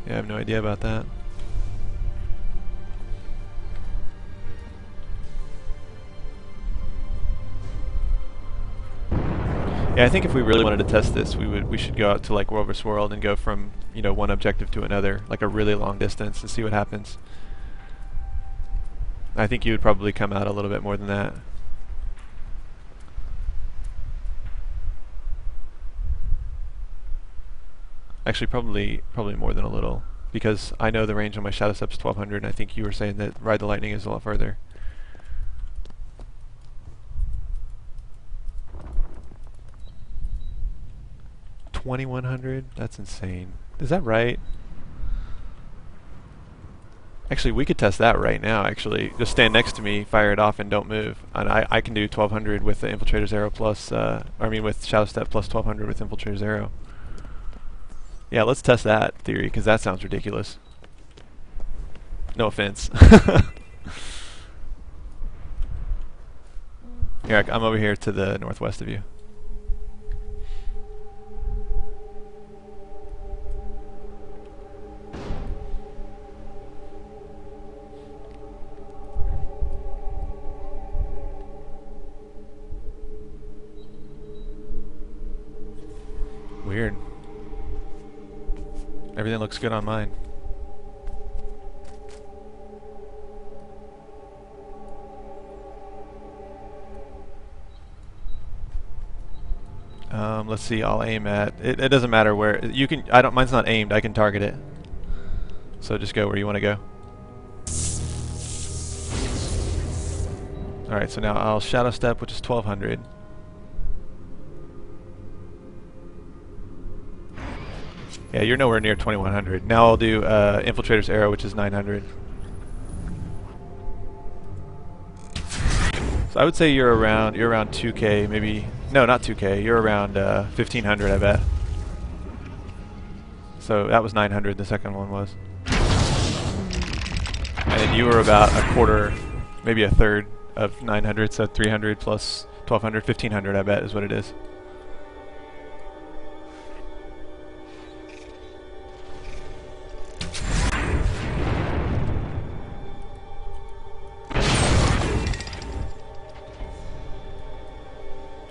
Yeah, I have no idea about that. Yeah, I think if we really wanted to test this, we should go out to like War vs. World and go from one objective to another, like a really long distance, and see what happens. I think you would probably come out a little bit more than that. Actually, probably more than a little, because I know the range on my Shadow Step's 1200, and I think you were saying that Ride the Lightning is a lot further. $2,100? That's insane. Is that right? Actually, we could test that right now, actually. Just stand next to me, fire it off, and don't move. And I can do 1200 with the Infiltrator's Arrow plus, with Shadow Step plus 1200 with Infiltrator's Arrow. Yeah, let's test that theory, because that sounds ridiculous. No offense. Here, I'm over here to the northwest of you. Weird. Everything looks good on mine. Let's see. I'll aim at it. It doesn't matter where you can. I don't. Mine's not aimed. I can target it. So just go where you want to go. All right. So now I'll shadow step, which is 1200. Yeah, you're nowhere near 2100. Now I'll do Infiltrator's Arrow, which is 900. So I would say you're around 2K, maybe. No, not 2K. You're around 1500, I bet. So that was 900. The second one was. And then you were about a quarter, maybe a third of 900. So 300 plus 1200, 1500, I bet is what it is.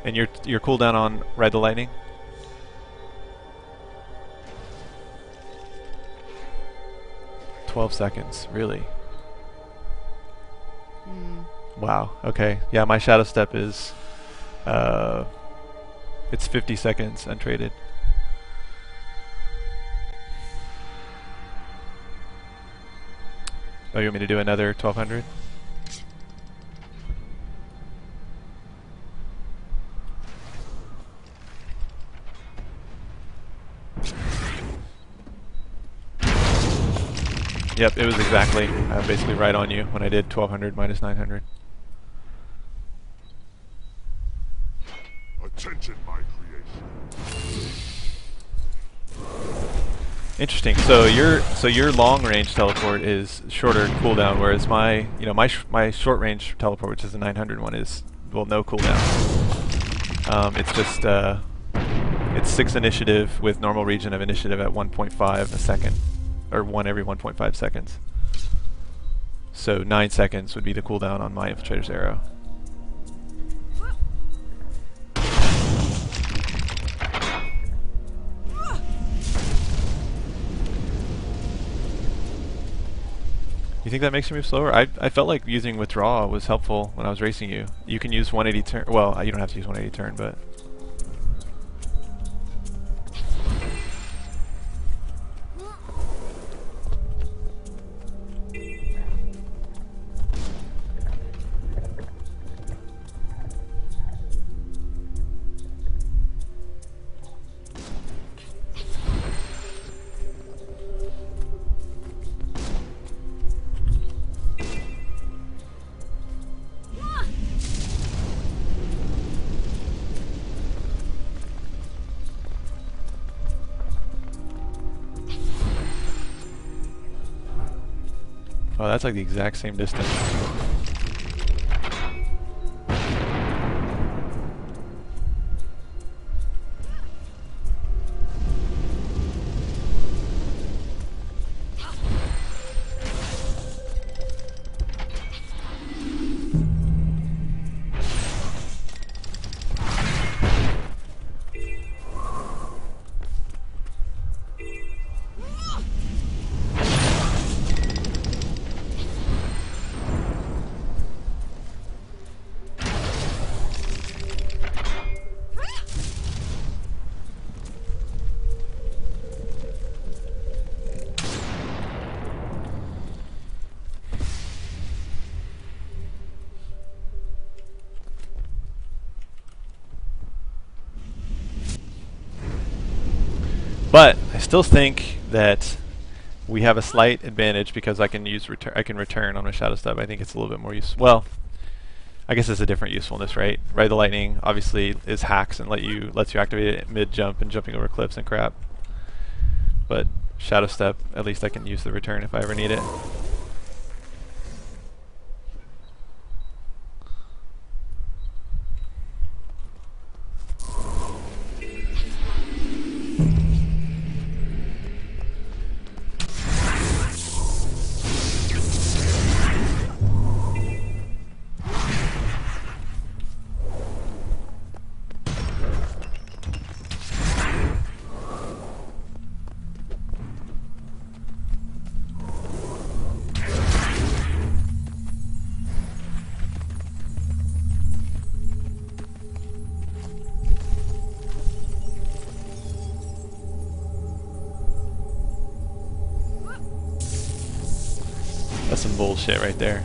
And your cooldown on Ride the Lightning? – 12 seconds, really? Wow, okay. Yeah, my Shadow Step is, it's 50 seconds untraded. Oh, you want me to do another 1200? Yep, it was exactly basically right on you when I did 1200 minus 900. Attention, my creation. Interesting. So your long range teleport is shorter cooldown, whereas my my short range teleport, which is the 900 one, is no cooldown. It's just it's 6 initiative with normal region of initiative at 1.5 a second. Or 1 every 1.5 seconds. So 9 seconds would be the cooldown on my Infiltrator's Arrow. You think that makes you move slower? I felt like using Withdraw was helpful when I was racing you. You can use 180 turn. Well, you don't have to use 180 turn, but. Oh, that's like the exact same distance. But I still think that we have a slight advantage because I can use return on a Shadow Step. I think it's a little bit more useful. Well, I guess it's a different usefulness, right? Ride the Lightning obviously is hacks and lets you activate it mid jump and jumping over cliffs and crap. But Shadow Step, at least I can use the return if I ever need it. some bullshit right there.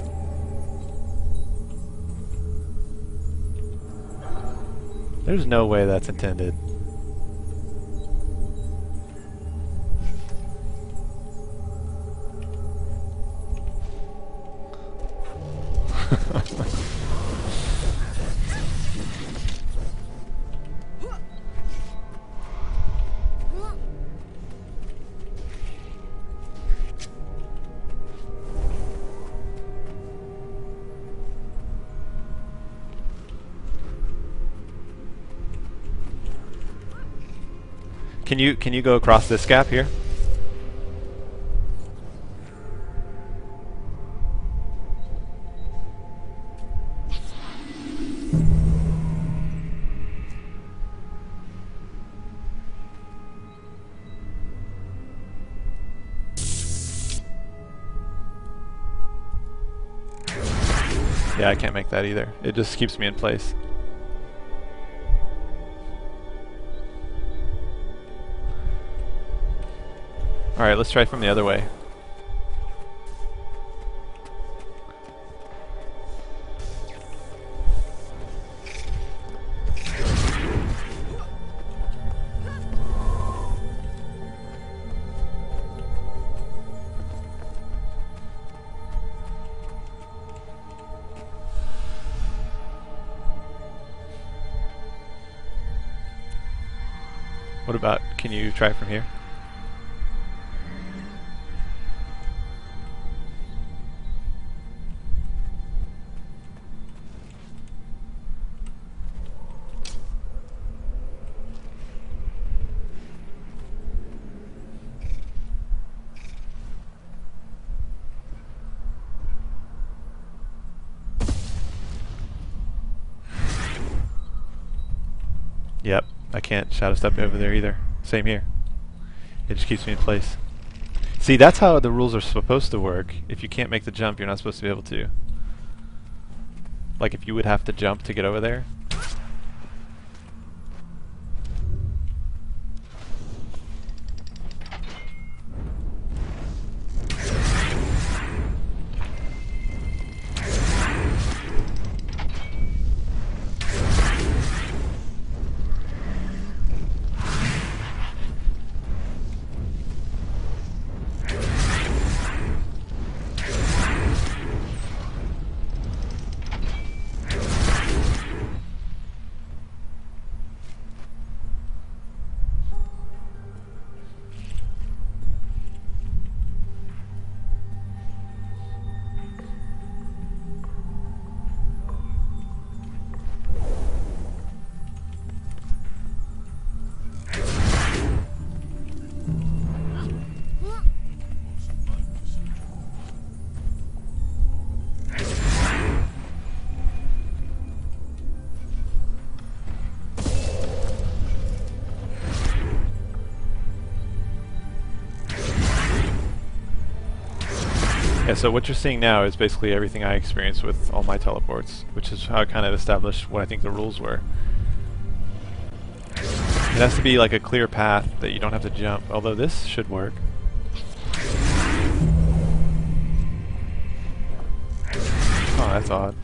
There's no way that's intended. Can you go across this gap here? Yeah, I can't make that either. It just keeps me in place. Alright, let's try from the other way. What about, can you try from here? Yep, I can't shadow step over there either. Same here. It just keeps me in place. See, that's how the rules are supposed to work. If you can't make the jump, you're not supposed to be able to. Like if you would have to jump to get over there. Yeah, so what you're seeing now is basically everything I experienced with all my teleports, which is how I kind of established what I think the rules were. It has to be like a clear path that you don't have to jump, although this should work. Oh, that's odd.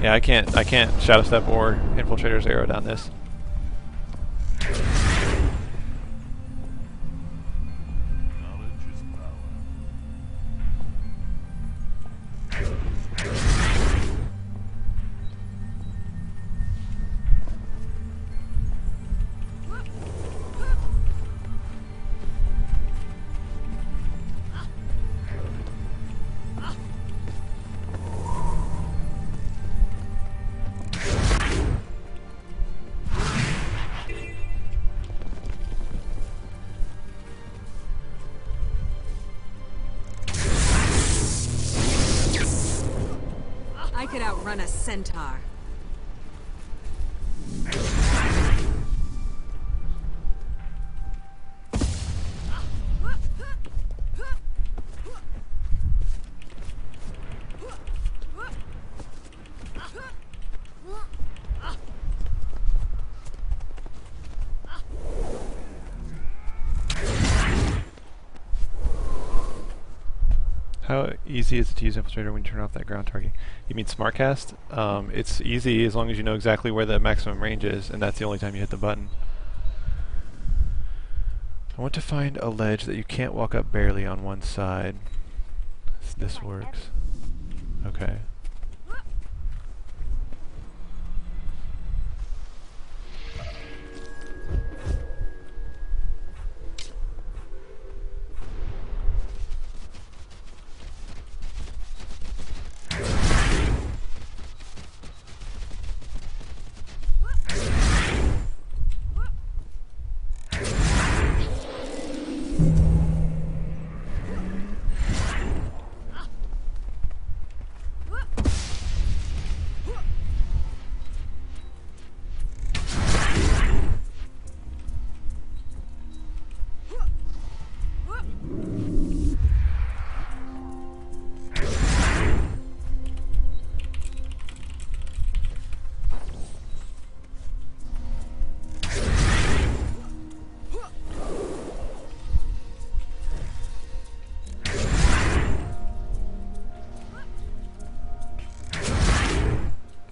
Yeah, I can't Shadow Step or Infiltrator's Arrow down this. I could outrun a centaur. How easy is it to use Infiltrator when you turn off that ground target? You mean SmartCast? It's easy as long as you know exactly where the maximum range is, and that's the only time you hit the button. I want to find a ledge that you can't walk up barely on one side. This works. Okay.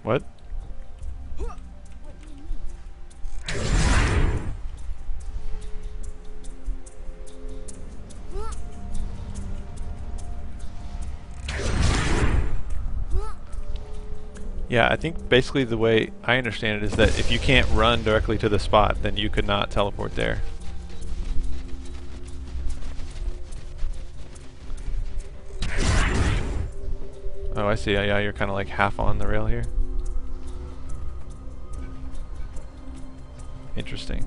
What? Yeah, I think basically the way I understand it is that if you can't run directly to the spot, then you could not teleport there. Oh, I see. Yeah, you're kind of like half on the rail here. Interesting.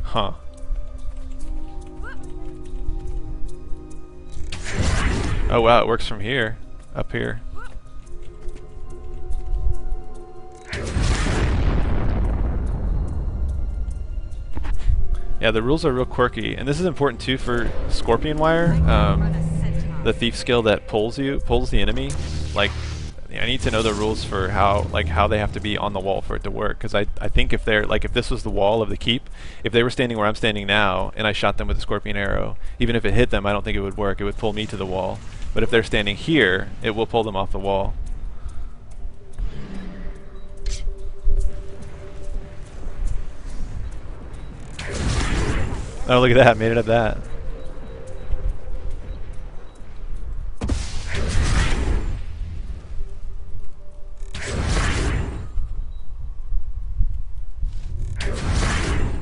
Huh. Oh wow, it works from here, up here. Yeah, the rules are real quirky, and this is important too for Scorpion Wire, the thief skill that pulls the enemy. Like, I need to know the rules for how they have to be on the wall for it to work. Because I think if they're if this was the wall of the keep, if they were standing where I'm standing now, and I shot them with a Scorpion arrow, even if it hit them, I don't think it would work. It would pull me to the wall. But if they're standing here, it will pull them off the wall. Oh, look at that, made it at that.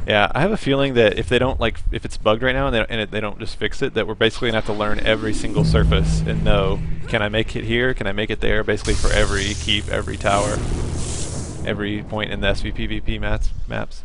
Yeah, I have a feeling that if they don't if it's bugged right now and they don't just fix it, that we're basically gonna have to learn every single surface and know, can I make it here? Can I make it there? Basically for every keep, every tower, every point in the SVPVP maps.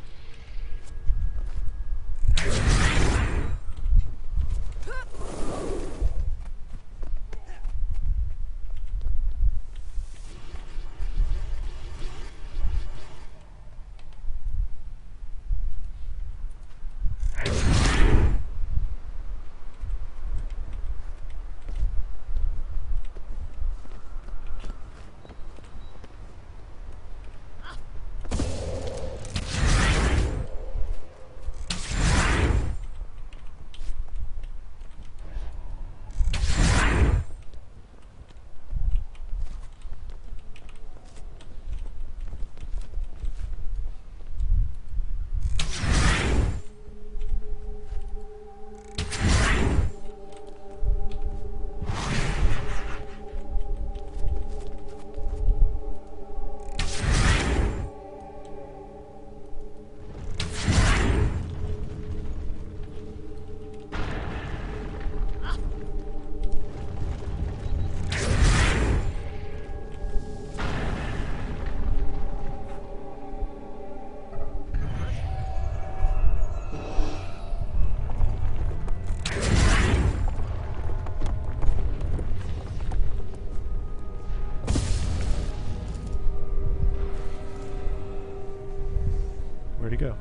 Where'd he go?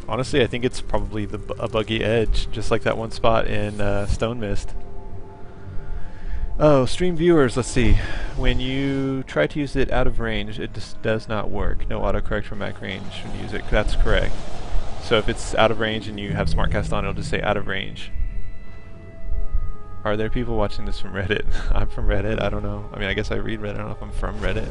Honestly, I think it's probably a buggy edge, just like that one spot in Stone Mist. Oh, stream viewers, let's see. When you try to use it out of range, it just does not work. No autocorrect from back range when you use it. That's correct. So if it's out of range and you have SmartCast on, it'll just say out of range. Are there people watching this from Reddit? I'm from Reddit, I don't know. I mean, I guess I read Reddit, I don't know if I'm from Reddit.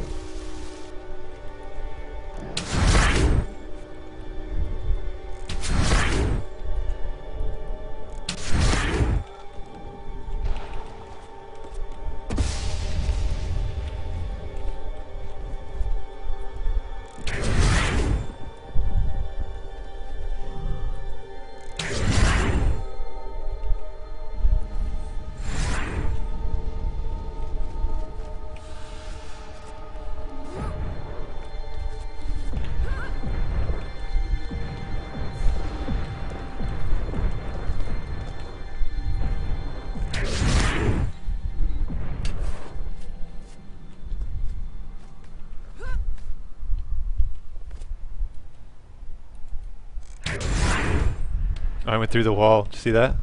I went through the wall. Did you see that?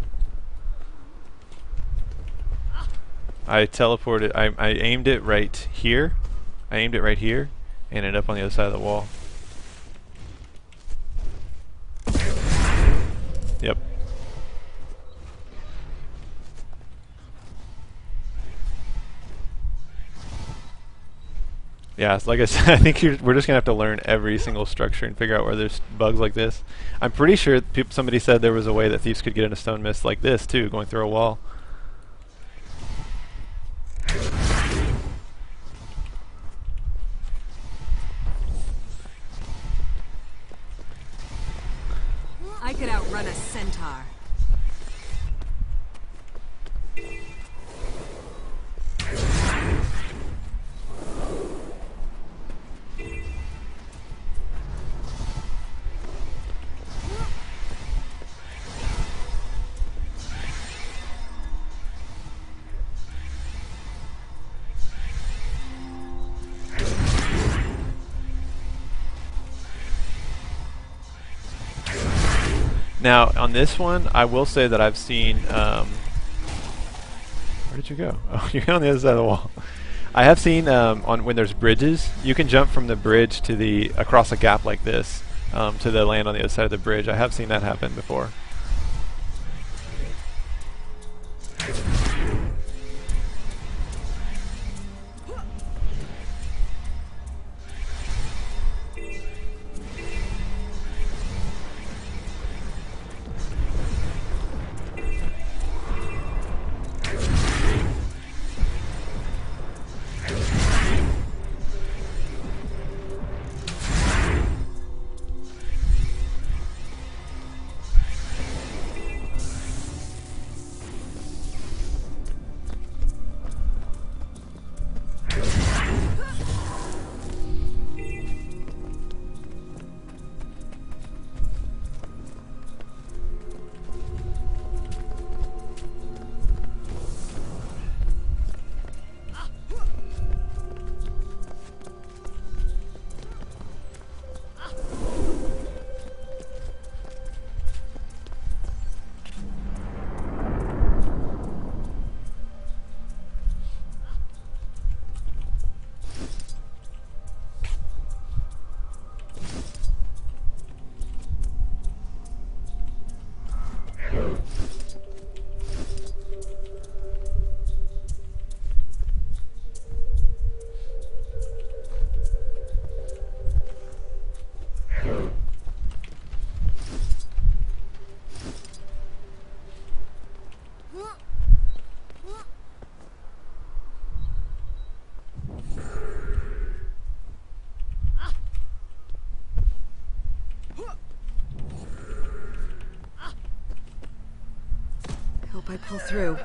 I teleported. I aimed it right here. I aimed it right here and ended up on the other side of the wall. Yep. Yeah, like I said, I think we're just gonna have to learn every single structure and figure out where there's bugs like this. I'm pretty sure somebody said there was a way that thieves could get into stone mist like this too, going through a wall. I could outrun a centaur. Now, on this one, I will say that I've seen... where did you go? Oh, you're on the other side of the wall. I have seen when there's bridges, you can jump from the bridge to across a gap like this to the land on the other side of the bridge. I have seen that happen before. Hope I pull through.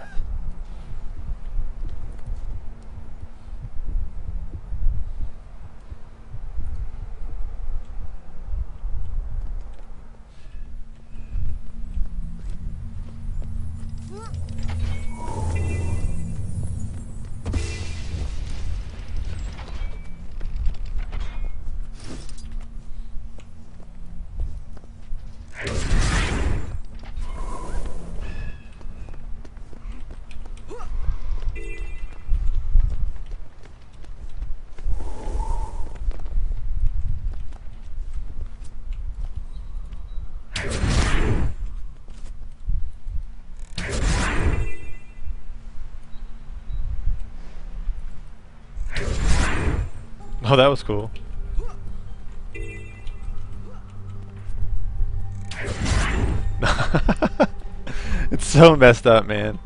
Oh, that was cool. It's so messed up, man.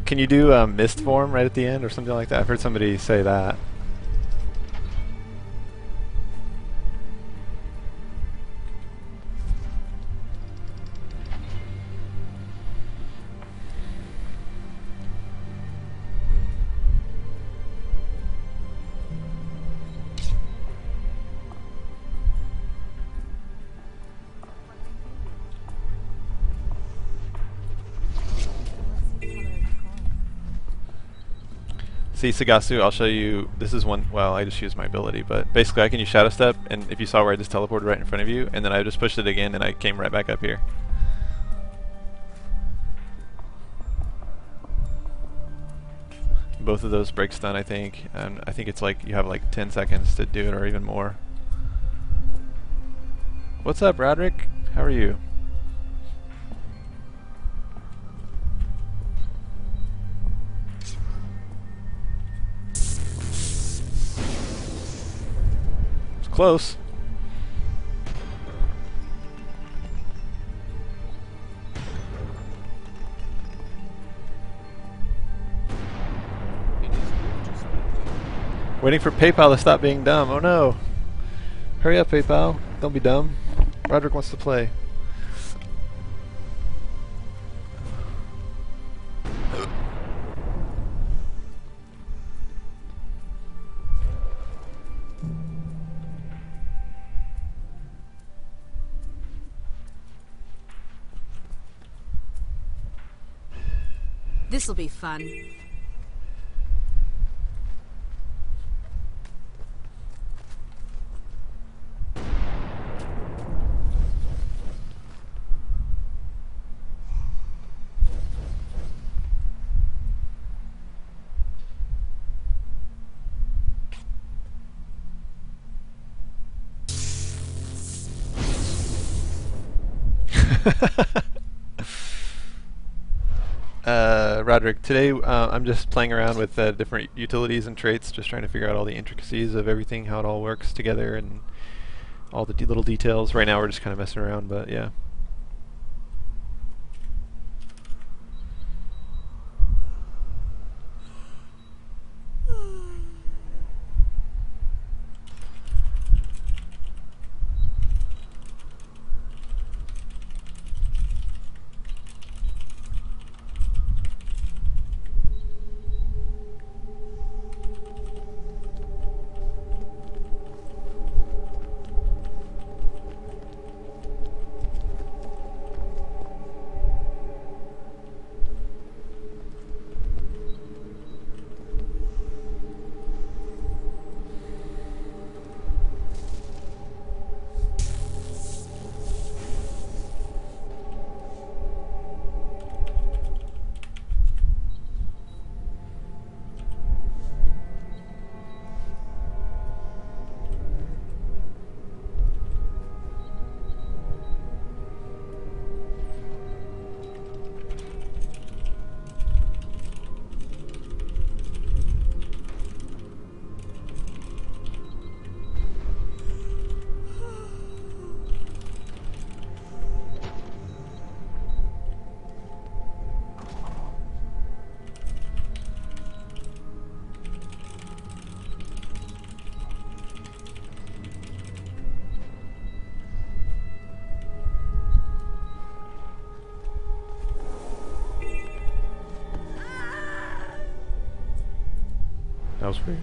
Can you do mist form right at the end or something like that? I've heard somebody say that. See, Sagasu, I'll show you. This is one. Well, I just used my ability, but basically I can use Shadow Step, and if you saw where I just teleported right in front of you, and then I just pushed it again, and I came right back up here. Both of those break stun, I think, and I think it's like you have like 10 seconds to do it, or even more. What's up, Roderick? How are you? Close. Waiting for PayPal to stop being dumb. Oh no. Hurry up, PayPal. Don't be dumb. Roderick wants to play. This'll be fun. Roderick, today I'm just playing around with different utilities and traits, just trying to figure out all the intricacies of everything, how it all works together, and all the little details. Right now we're just kind of messing around, but yeah. That was weird.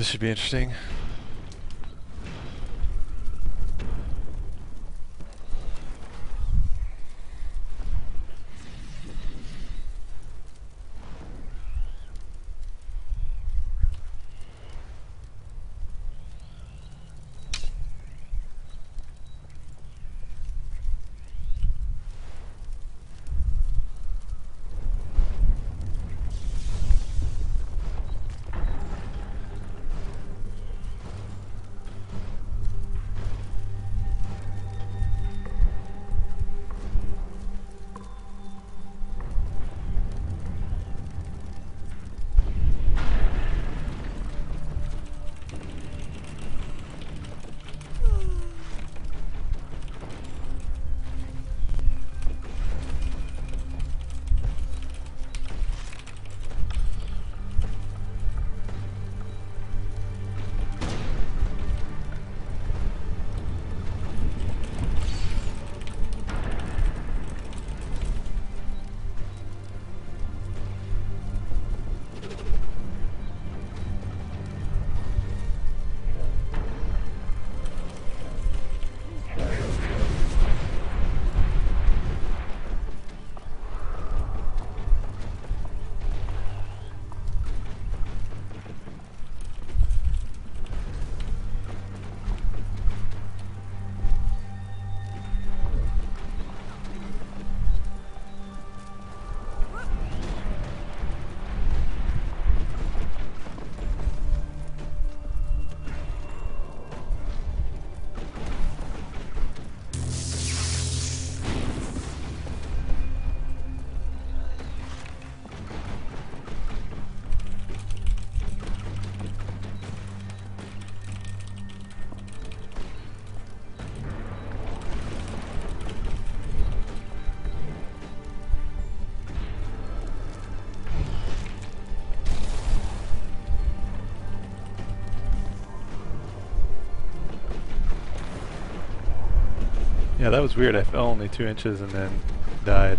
This should be interesting. Yeah, that was weird. I fell only 2 inches and then died.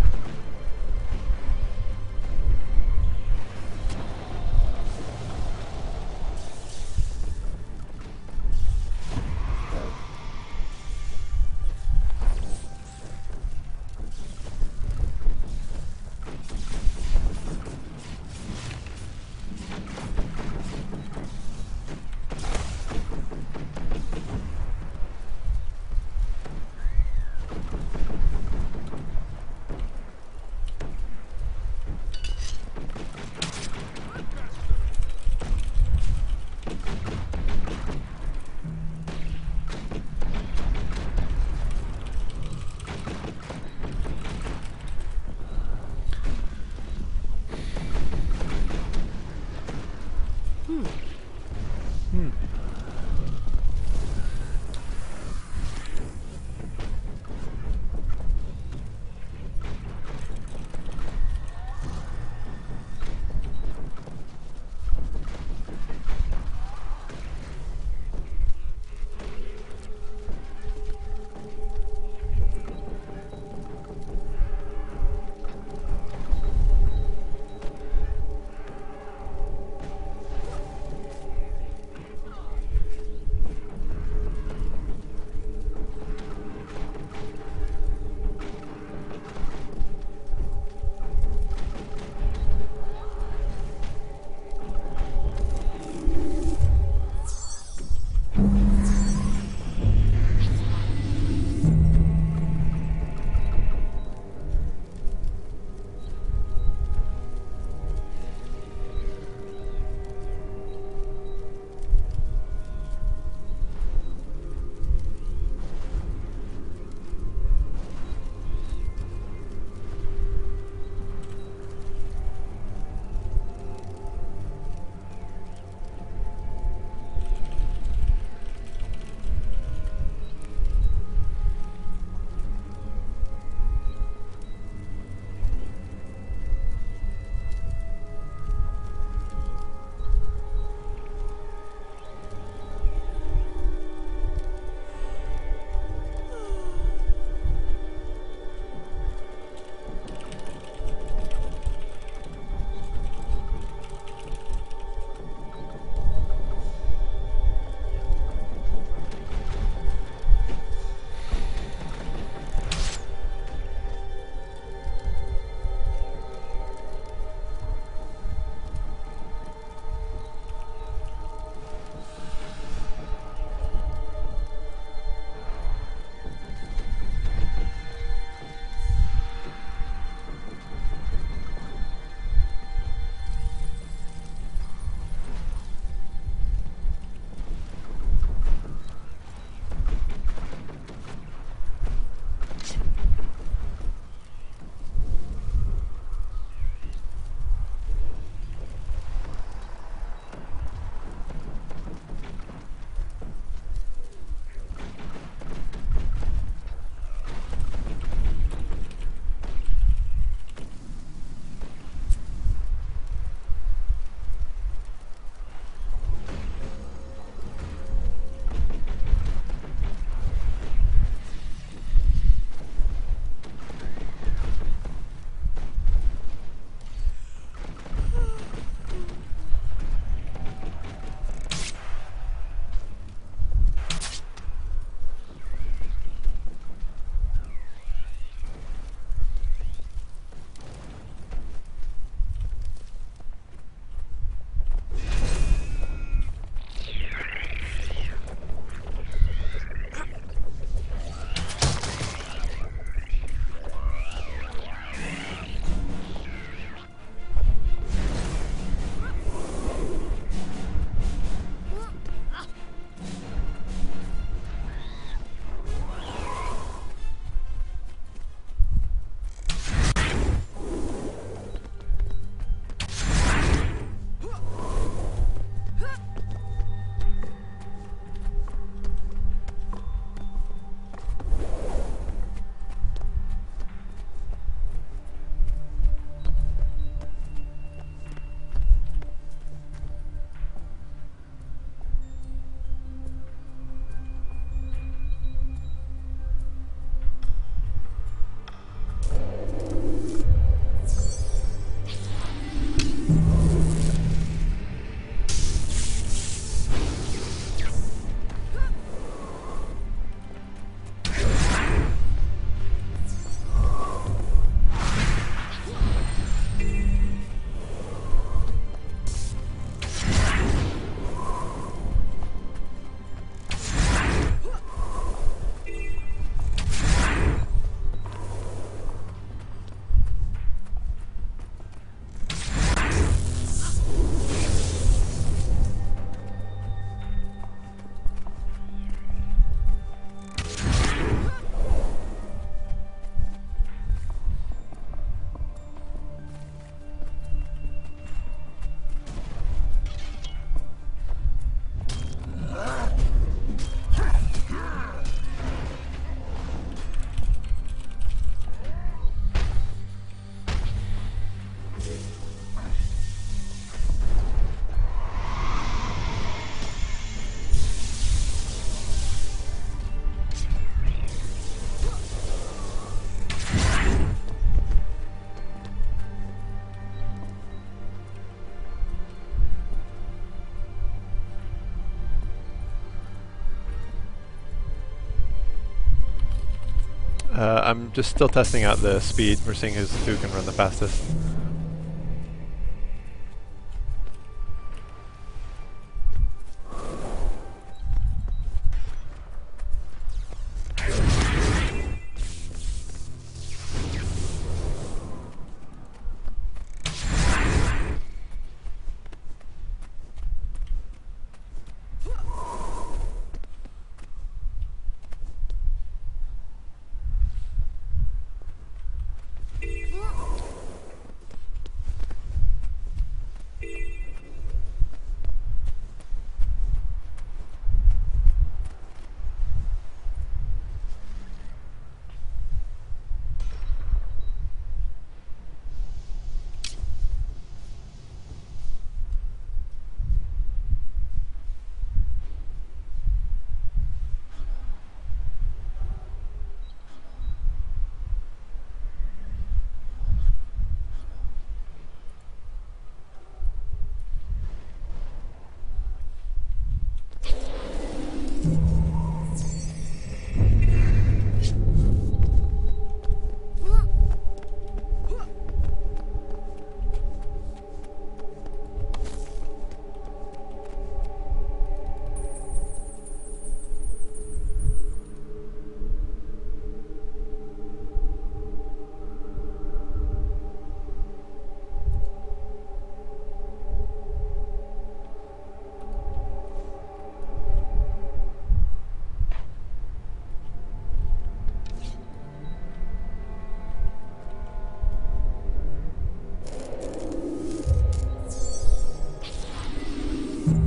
I'm just still testing out the speed. We're seeing who can run the fastest.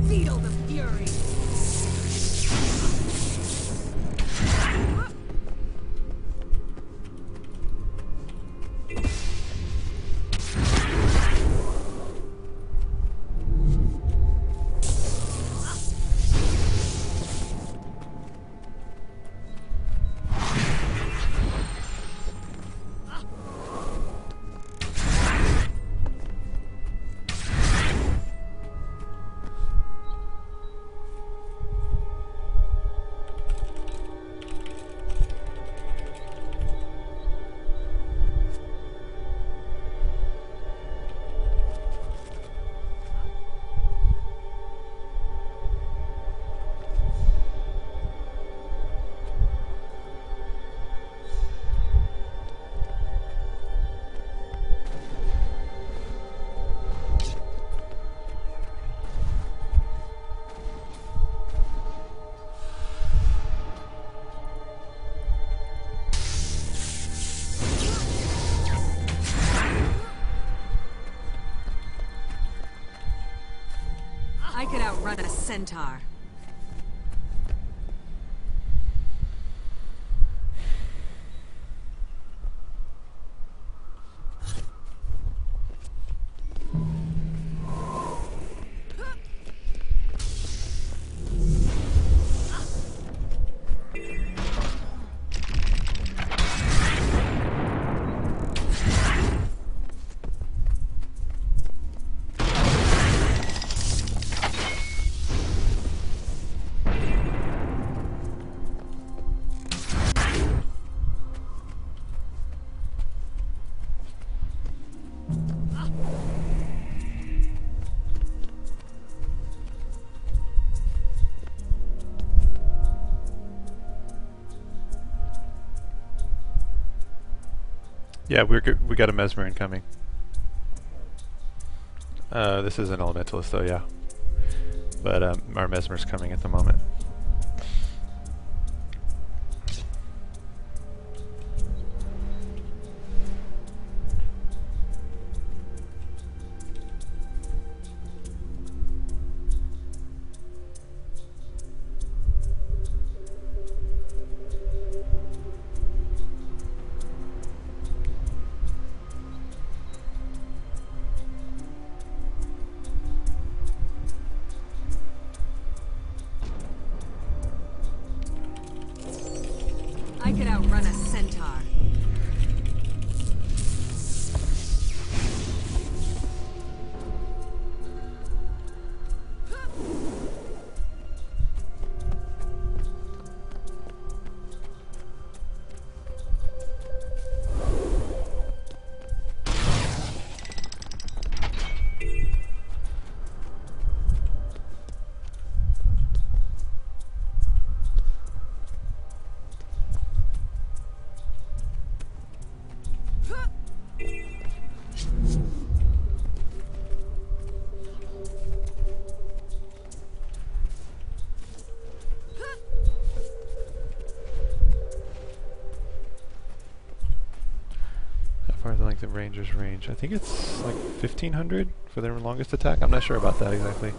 Feel the fury. I could outrun a centaur. Yeah, we got a Mesmer incoming. This is an Elementalist though, yeah. But our Mesmer's coming at the moment. I could outrun a centaur. the ranger's range? I think it's like 1500 for their longest attack. I'm not sure about that exactly.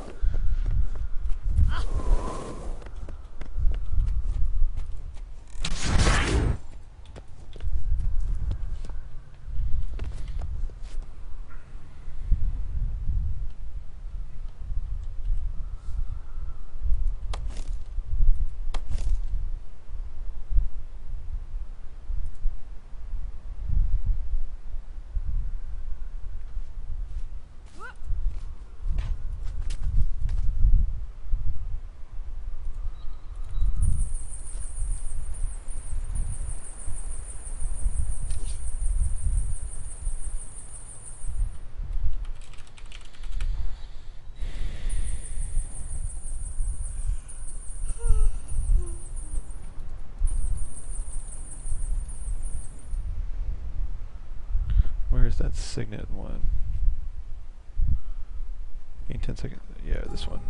Where's that Signet one? Gain 10 seconds. Yeah, this one.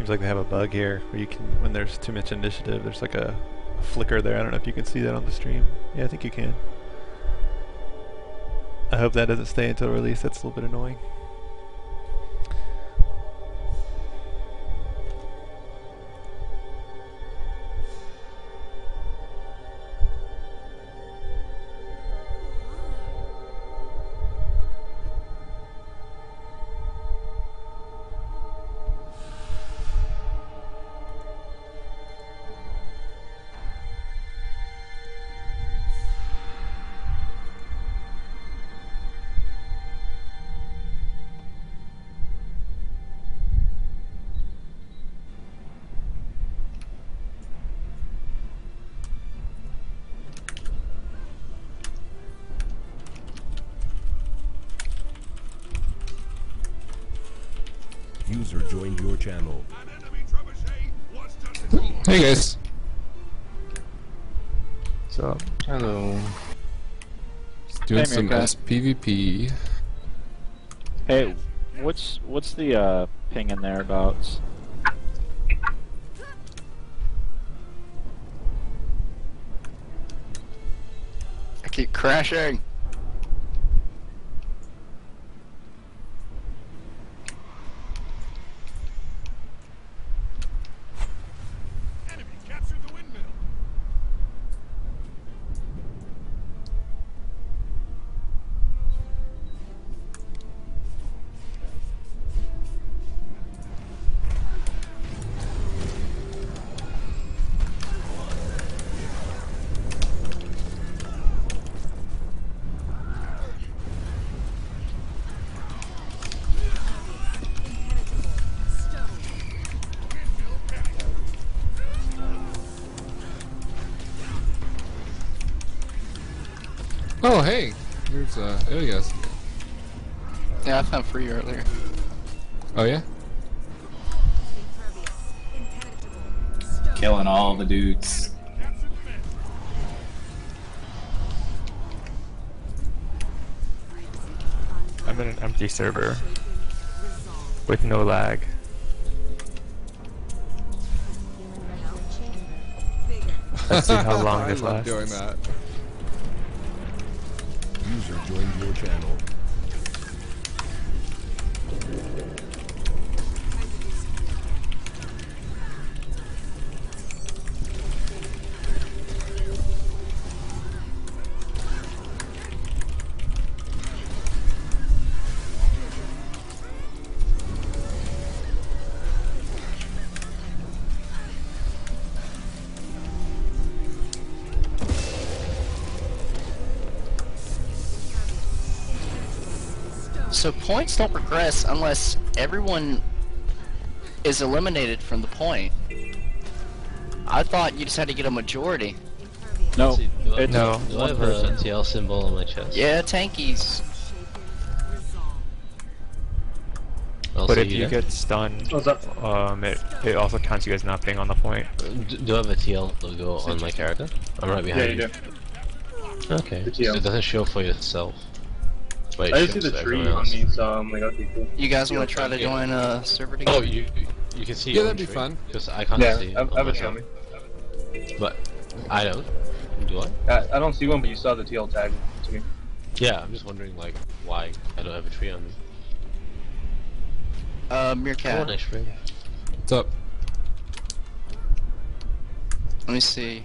Seems like they have a bug here where you can, when there's too much initiative, there's like a flicker there. I don't know if you can see that on the stream. Yeah, I think you can. I hope that doesn't stay until release. That's a little bit annoying. User joined your channel. Hey guys. What's up? Hello. Just doing some SPVP. Hey, what's the ping in thereabouts? I keep crashing. Oh hey, there's Ilias. Yeah, I found free earlier. Oh yeah? Killing all the dudes. I'm in an empty server with no lag. Let's see how long this lasts. Doing that. User joined your channel. So points don't progress unless everyone is eliminated from the point. I thought you just had to get a majority. No, it's do I have a TL symbol on my chest? Yeah, tankies. But if you get stunned, it also counts you as not being on the point. Do I have a TL logo on my character? I'm right behind you. Okay, so it doesn't show for yourself. But I just see the tree on me, so I'm like, okay, cool. You guys want to try to join a server together? Oh, you can see. Yeah, that'd be fun. Because I can't see. Yeah, I have a show me. But I don't. Do I? I don't see one, but you saw the TL tag to me. Yeah, I'm just wondering like why I don't have a tree on me. Meerkat. Come on, Ashby. What's up? Let me see.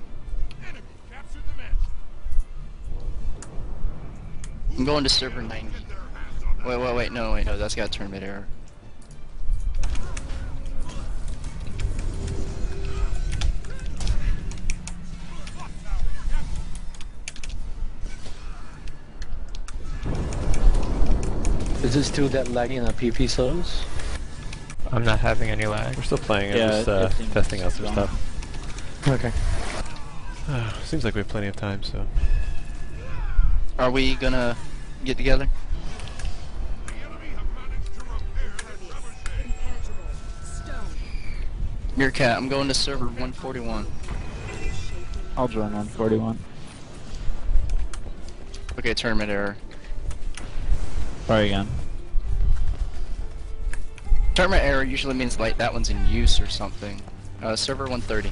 I'm going to server 90. Wait, no, that's got to turn mid-error. Is it still that laggy on PP servers? I'm not having any lag. We're still playing. Yeah, I'm just testing out some stuff. Okay. Seems like we have plenty of time, so. Are we gonna get together? Meerkat, I'm going to server 141. I'll join on 41. Okay, tournament error. Try again. Tournament error usually means like that one's in use or something. Server 130.